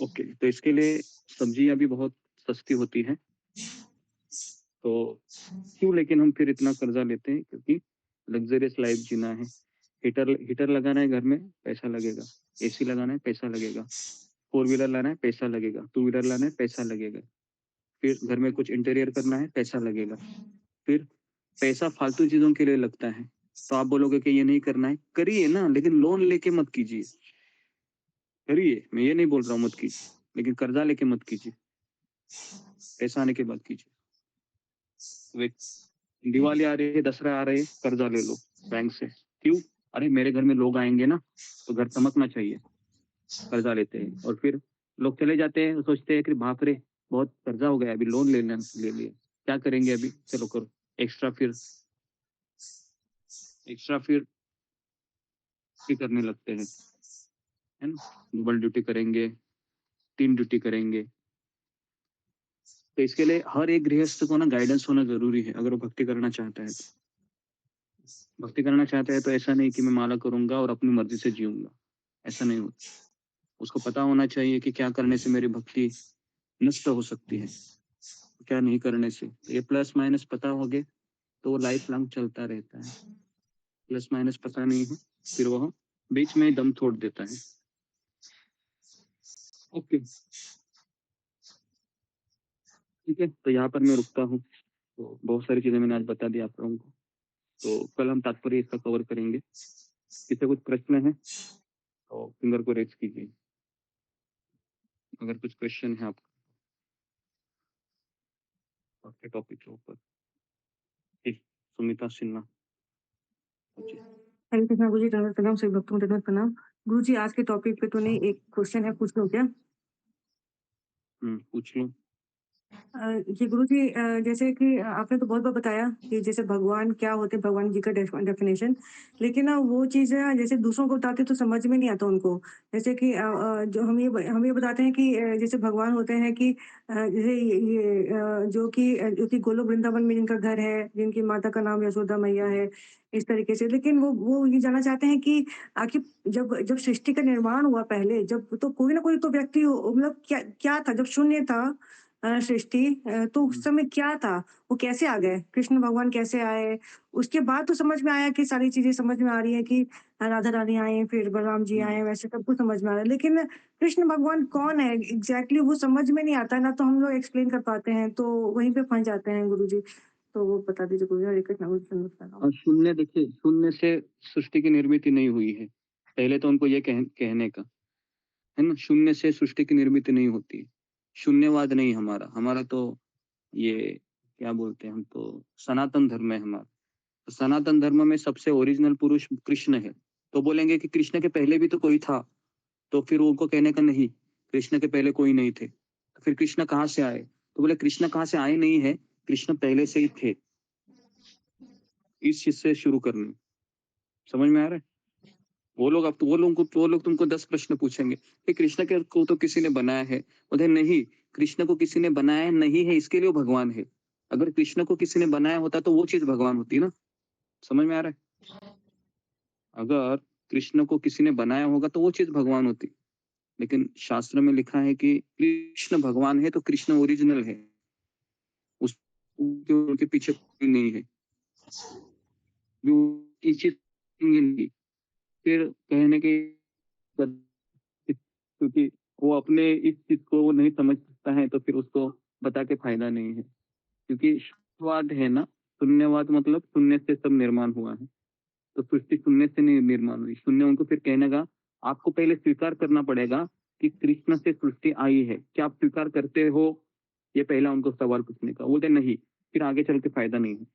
ओके, तो इसके लिए सब्जियां भी बहुत सस्ती होती हैं। तो क्यों लेकिन हम फिर इतना कर्जा लेते हैं? क्योंकि लग्जरियस लाइफ जीना है। हीटर लगाना है घर में, पैसा लगेगा। एसी लगाना है, पैसा लगेगा। 4 व्हीलर लाना है, पैसा लगेगा। 2 व्हीलर लाना है, पैसा लगेगा। फिर घर में कुछ इंटीरियर करना है, पैसा लगेगा। फिर पैसा फालतू चीजों के लिए लगता है। तो आप बोलोगे कि ये नहीं करना है, करिए ना, लेकिन लोन लेके मत कीजिए। करिए, मैं ये नहीं बोल रहा हूँ मत कीजिए, लेकिन कर्जा लेके मत कीजिए। पैसा आने के बाद कीजिए। दिवाली आ रही है, दसरा आ रही है, कर्जा ले लो बैंक से। क्यों? अरे मेरे घर में लोग आएंगे ना, तो घर चमकना चाहिए, कर्जा लेते हैं। और फिर लोग चले जाते हैं, सोचते हैं कि बाप रे बहुत कर्जा हो गया, अभी लोन ले लिया, क्या करेंगे अभी? चलो करो एक्स्ट्रा, फिर करने लगते हैं, है ना। डबल ड्यूटी करेंगे, 3 ड्यूटी करेंगे। तो इसके लिए हर एक गृहस्थ को ना गाइडेंस होना जरूरी है, अगर वो भक्ति करना चाहता है तो। भक्ति करना चाहता है तो ऐसा नहीं कि मैं माला करूंगा और अपनी मर्जी से जीऊंगा, ऐसा नहीं होता। उसको पता होना चाहिए कि क्या करने से मेरी भक्ति नष्ट हो सकती है, क्या नहीं करने से। ये प्लस माइनस पता हो गए तो वो लाइफ लॉन्ग चलता रहता है। प्लस माइनस पता नहीं है, फिर वह बीच में ही दम तोड़ देता है। ओके, ठीक है, तो यहाँ पर मैं रुकता हूँ। तो बहुत सारी चीजें मैंने आज बता दी आप लोगों को। तो कल हम तात्पर्य इसका कवर करेंगे। किसी कुछ प्रश्न है तो फिंगर को रेज कीजिए, अगर कुछ क्वेश्चन है आपके टॉपिक के ऊपर। ठीक, सुमिता सिन्हा। हरे कृष्णा गुरु जी, दंडवत प्रणाम। सभी भक्तों को दंडवत प्रणाम। गुरु जी, आज के टॉपिक पे तो नहीं, एक क्वेश्चन है, पूछ लो क्या? पूछ लो। ये गुरु जी, जैसे कि आपने तो बहुत बार बताया कि जैसे भगवान क्या होते हैं, भगवान जी का डेफिनेशन, लेकिन ना वो चीजें जैसे दूसरों को बताते तो समझ में नहीं आता उनको। जैसे कि जो हम ये बताते हैं कि जैसे भगवान होते हैं कि जैसे जो कि गोलोक वृंदावन में जिनका घर है, जिनकी माता का नाम यशोदा मैया है, इस तरीके से। लेकिन वो ये जानना चाहते हैं कि आखिर जब जब सृष्टि का निर्माण हुआ पहले, जब तो कोई ना कोई तो व्यक्ति मतलब क्या क्या था, जब शून्य था सृष्टि, तो उस समय क्या था? वो कैसे आ गए? कृष्ण भगवान कैसे आए? उसके बाद तो समझ में आया कि सारी चीजें समझ में आ रही है कि राधा रानी आए, फिर बलराम जी आए, वैसे सब कुछ समझ में आ रहा है। लेकिन कृष्ण भगवान कौन है एग्जैक्टली, वो समझ में नहीं आता है ना, तो हम लोग एक्सप्लेन कर पाते हैं, तो वहीं पे फंस जाते हैं गुरु जी। तो वो बता दीजिए गुरु जी। हरे कृष्ण गुरु जी। और शून्य, देखिए शून्य से सृष्टि की निर्मित नहीं हुई है। पहले तो उनको ये कहने का है ना, शून्य से सृष्टि की निर्मित नहीं होती। शून्यवाद नहीं हमारा तो ये क्या बोलते हैं, हम तो सनातन धर्म है हमारा। तो सनातन धर्म में सबसे ओरिजिनल पुरुष कृष्ण है। तो बोलेंगे कि कृष्ण के पहले भी तो कोई था, तो फिर उनको कहने का नहीं, कृष्ण के पहले कोई नहीं थे, तो फिर कृष्ण कहाँ से आए? तो बोले कृष्ण कहाँ से आए नहीं है, कृष्ण पहले से ही थे। इस चीज से शुरू करना, समझ में आ रहा है? वो लोग तुमको 10 प्रश्न पूछेंगे कि कृष्ण के को तो किसी ने बनाया है। बोले नहीं, कृष्ण को किसी ने बनाया नहीं है, इसके लिए वो भगवान है। अगर कृष्ण को किसी ने बनाया होता तो वो चीज भगवान होती ना। समझ में आ रहा है? अगर कृष्ण को किसी ने बनाया होगा तो वो चीज भगवान होती। लेकिन शास्त्र में लिखा है कि कृष्ण भगवान है तो कृष्ण ओरिजिनल है, उनके पीछे कोई नहीं है जो इच्छित नहीं। फिर कहने के क्योंकि वो अपने इस चीज को वो नहीं समझ सकता है तो फिर उसको बता के फायदा नहीं है, क्योंकि शून्यवाद है ना, शून्यवाद मतलब शून्य से सब निर्माण हुआ है, तो सृष्टि शून्य से नहीं निर्माण हुई। शून्य उनको फिर कहने का आपको पहले स्वीकार करना पड़ेगा कि कृष्ण से सृष्टि आई है, क्या आप स्वीकार करते हो? ये पहला उनको सवाल पूछने का। बोलते नहीं, फिर आगे चल के फायदा नहीं है।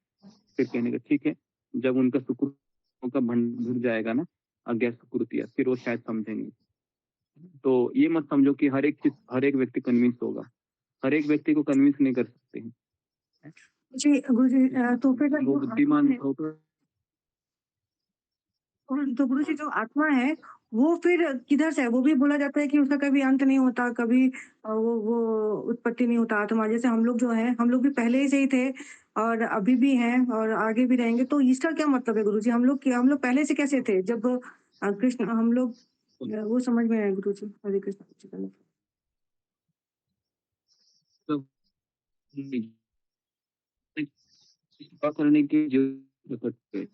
फिर कहने का ठीक है, जब उनका सुकृतों का भर जाएगा ना, अज्ञात सुकृतियां, फिर वो शायद समझेंगे। तो ये मत समझो कि हर एक व्यक्ति कन्विंस होगा, हर एक व्यक्ति को कन्विंस नहीं कर सकते हैं। जी गुरुजी, तो फिर वो जो बुद्धिमान आत्मा है, तो गुरुजी जो आत्मा है वो फिर किधर से है? वो भी बोला जाता है कि उसका कभी अंत नहीं होता, कभी वो उत्पत्ति नहीं होता आत्मा। जैसे हम लोग जो है, हम लोग भी पहले ही से ही थे और अभी भी हैं और आगे भी रहेंगे। तो इसका क्या मतलब है गुरुजी? हम लोग पहले से कैसे थे जब कृष्ण हम लोग वो समझ में आए गुरुजी। हरे कृष्ण। तो कृपा करने की जरूरत है।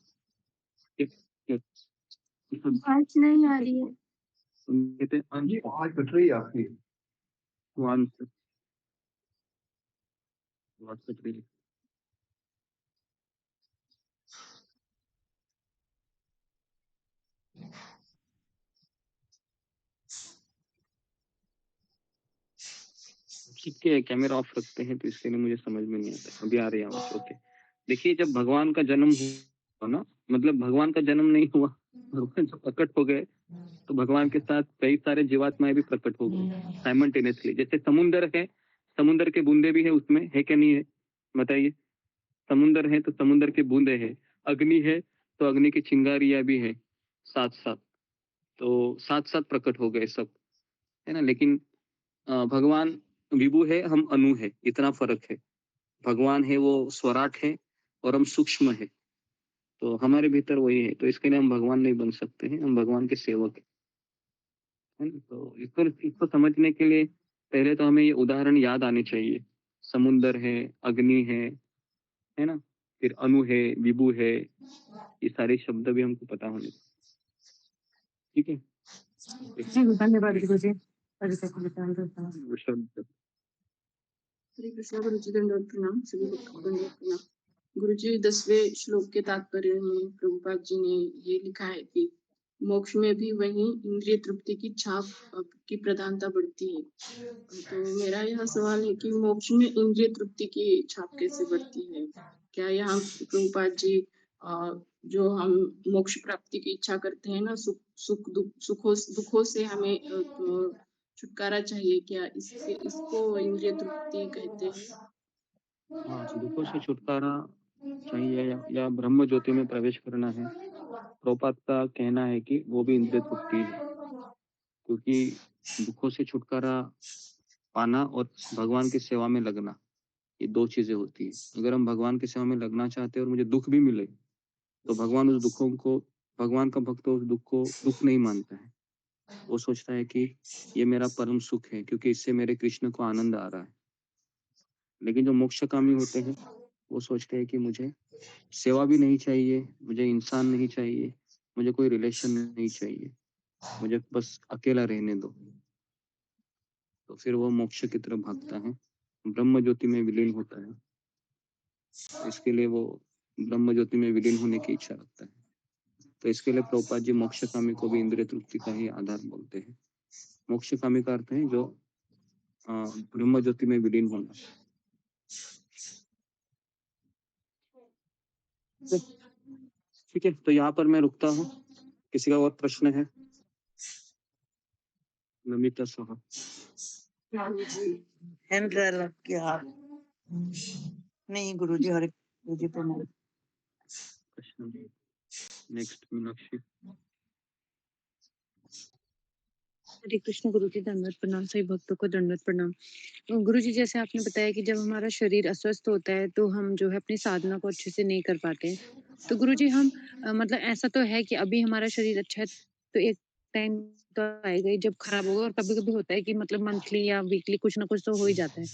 आवाज नहीं आ रही है। कहते हैं हाँ जी, आवाज कट रही है आपकी। आवाज कट रही है। ठीक है, कैमरा ऑफ रखते हैं तो इसके लिए मुझे समझ में नहीं आता। अभी आ रही है आवाज। ओके, देखिए जब भगवान का जन्म हुआ ना, मतलब भगवान का जन्म नहीं हुआ, भगवान जब प्रकट हो गए तो भगवान के साथ कई सारे जीवात्माएं भी प्रकट हो गई साइमल्टेनियसली। जैसे समुंदर है, समुंदर के बूंदे भी है उसमें, है क्या नहीं है बताइए? समुंदर है तो समुंदर के बूंदे है, अग्नि है तो अग्नि की चिंगारियां भी है साथ साथ, तो साथ साथ प्रकट हो गए सब, है ना। लेकिन भगवान विभु है, हम अनु है, इतना फर्क है। भगवान है वो स्वराट है और हम सूक्ष्म है, तो हमारे भीतर वही है। तो इसके लिए हम भगवान नहीं बन सकते हैं, हम भगवान के सेवक है ना। तो इसको समझने के लिए पहले तो हमें ये उदाहरण याद आने चाहिए। समुंदर है, अग्नि है ना, फिर अनु है, विभु है, ये सारे शब्द भी हमको पता होने। ठीक है, जी धन्यवाद गुरुजी। हरे कृष्ण। वो शब्द हरे कृष्णा गुरुजी, दंडवत प्रणाम। सभी भक्तों को दंडवत प्रणाम। गुरुजी 10वें श्लोक के तात्पर्य में प्रभुपाद जी ने ये लिखा है कि मोक्ष में भी वही इंद्रिय तृप्ति की छाप की प्रधानता बढ़ती है। तो मेरा यह सवाल है कि मोक्ष में इंद्रिय तृप्ति की छाप कैसे बढ़ती है? क्या यहाँ प्रभुपाद जी जो हम मोक्ष प्राप्ति की इच्छा करते हैं ना, दुखों से हमें छुटकारा चाहिए, क्या इसको इंद्रिय तृप्ति कहते हैं? हाँ, दुखों से छुटकारा चाहिए या ब्रह्म ज्योति में प्रवेश करना है। प्रभुपाद का कहना है कि वो भी इंद्रिय तृप्ति है, क्योंकि दुखों से छुटकारा पाना और भगवान की सेवा में लगना, ये दो चीजें होती है। अगर हम भगवान की सेवा में लगना चाहते हैं और मुझे दुख भी मिले, तो भगवान उस दुखों को, भगवान का भक्त उस दुख को दुख नहीं मानता है। वो सोचता है कि ये मेरा परम सुख है, क्योंकि इससे मेरे कृष्ण को आनंद आ रहा है। लेकिन जो मोक्षकामी होते हैं वो सोचते हैं कि मुझे सेवा भी नहीं चाहिए, मुझे इंसान नहीं चाहिए, मुझे कोई रिलेशन नहीं चाहिए, मुझे बस अकेला रहने दो। तो फिर वो मोक्ष की तरफ भागता है, ब्रह्म ज्योति में विलीन होता है। इसके लिए वो ब्रह्म ज्योति में विलीन होने की इच्छा रखता है। तो इसके लिए प्रभुपाद जी मोक्षकामी को भी इंद्रिय तृप्ति का ही आधार बोलते हैं। मोक्षकामी का अर्थ है जो ब्रह्म ज्योति में विलीन होना। ठीक है, तो यहाँ पर मैं रुकता हूँ। किसी का और प्रश्न है? नमिता साहब। हैंड रख के आप नहीं गुरुजी। हरे गुरुजी प्रणाम। प्रश्न नेक्स्ट मीनाक्षी। हरे कृष्ण गुरुजी, दंडवत प्रणाम। सभी भक्तों को दंडवत प्रणाम। गुरुजी, जैसे आपने बताया कि जब हमारा शरीर अस्वस्थ होता है तो हम जो है अपनी साधना को अच्छे से नहीं कर पाते हैं। तो गुरुजी हम मतलब ऐसा तो है कि अभी हमारा शरीर अच्छा है, तो एक टाइम तो आएगा ही जब खराब होगा, और कभी कभी होता है कि मतलब मंथली या वीकली कुछ ना कुछ तो हो ही जाता है।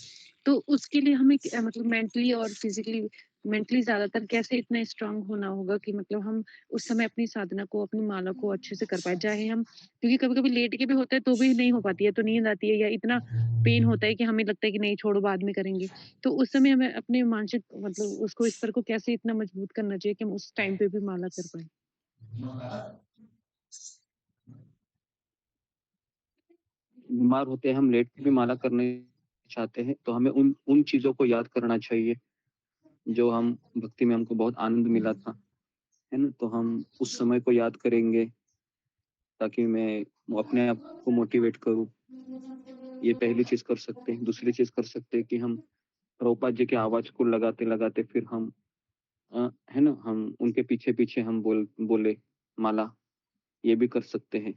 तो उसके लिए हमें मतलब मेंटली और फिजिकली, मेंटली ज्यादातर कैसे इतना स्ट्रांग होना होगा कि मतलब हम उस समय अपनी साधना को, अपनी माला को अच्छे से कर पाए, चाहे हम, क्योंकि कभी कभी लेट के भी होता है तो भी नहीं हो पाती है, तो नींद आती है या इतना पेन होता है कि हमें लगता है कि नहीं छोड़ो बाद में करेंगे। तो उस समय हमें अपने मानसिक मतलब उसको स्तर को कैसे इतना मजबूत करना चाहिए कि हम उस टाइम पे भी माला कर पाए। बीमार होते हैं, हम लेट के भी माला करने चाहते हैं, तो हमें उन उन चीजों को याद करना चाहिए जो हम भक्ति में हमको बहुत आनंद मिला था, है ना? तो हम उस समय को याद करेंगे ताकि मैं अपने आप को मोटिवेट करूँ। ये पहली चीज कर सकते हैं। दूसरी चीज कर सकते हैं कि हम प्रभुपाद जी की आवाज को लगाते लगाते फिर हम है ना, हम उनके पीछे पीछे हम बोले माला, ये भी कर सकते हैं,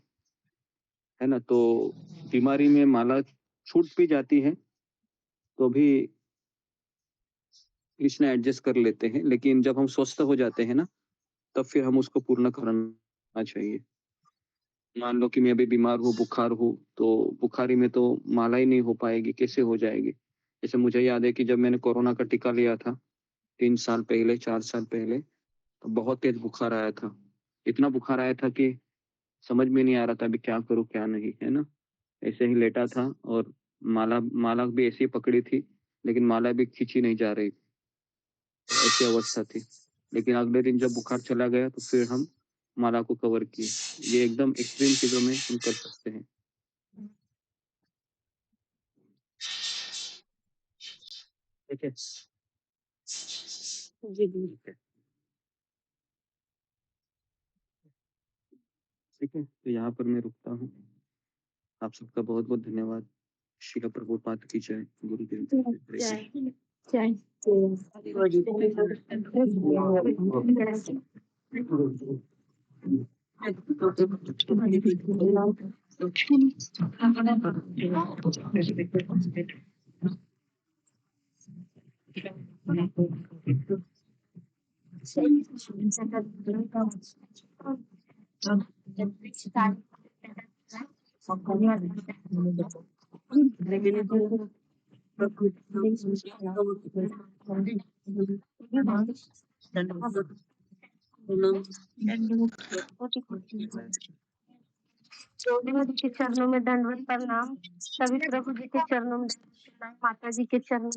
है ना? तो बीमारी में माला छूट भी जाती है तो भी कृष्ण एडजस्ट कर लेते हैं, लेकिन जब हम स्वस्थ हो जाते हैं ना, तब फिर हम उसको पूर्ण करना चाहिए। मान लो कि मैं अभी बीमार हूँ, बुखार हूँ, तो बुखारी में तो माला ही नहीं हो पाएगी, कैसे हो जाएगी? जैसे मुझे याद है कि जब मैंने कोरोना का टीका लिया था 3 साल पहले, 4 साल पहले, तो बहुत तेज बुखार आया था। इतना बुखार आया था कि समझ में नहीं आ रहा था अभी क्या करूँ, क्या नहीं, है ना? ऐसे ही लेटा था और माला माला भी ऐसे ही पकड़ी थी, लेकिन माला भी खींची नहीं जा रही, ऐसी अवस्था थी। लेकिन अगले दिन जब बुखार चला गया तो फिर हम माला को कवर किए। ये एकदम एक्सट्रीम चीज़ों में हम कर सकते हैं। ठीक है? जी, जी। ठीक है। ठीक है, तो यहाँ पर मैं रुकता हूँ। आप सबका बहुत-बहुत धन्यवाद। श्रील प्रभुपाद की जय। गुरुदेव की जय। जय प्रभु जी के चरणों में दंडवत प्रणाम। सभी प्रभु जी के चरणों में, माता जी के चरणों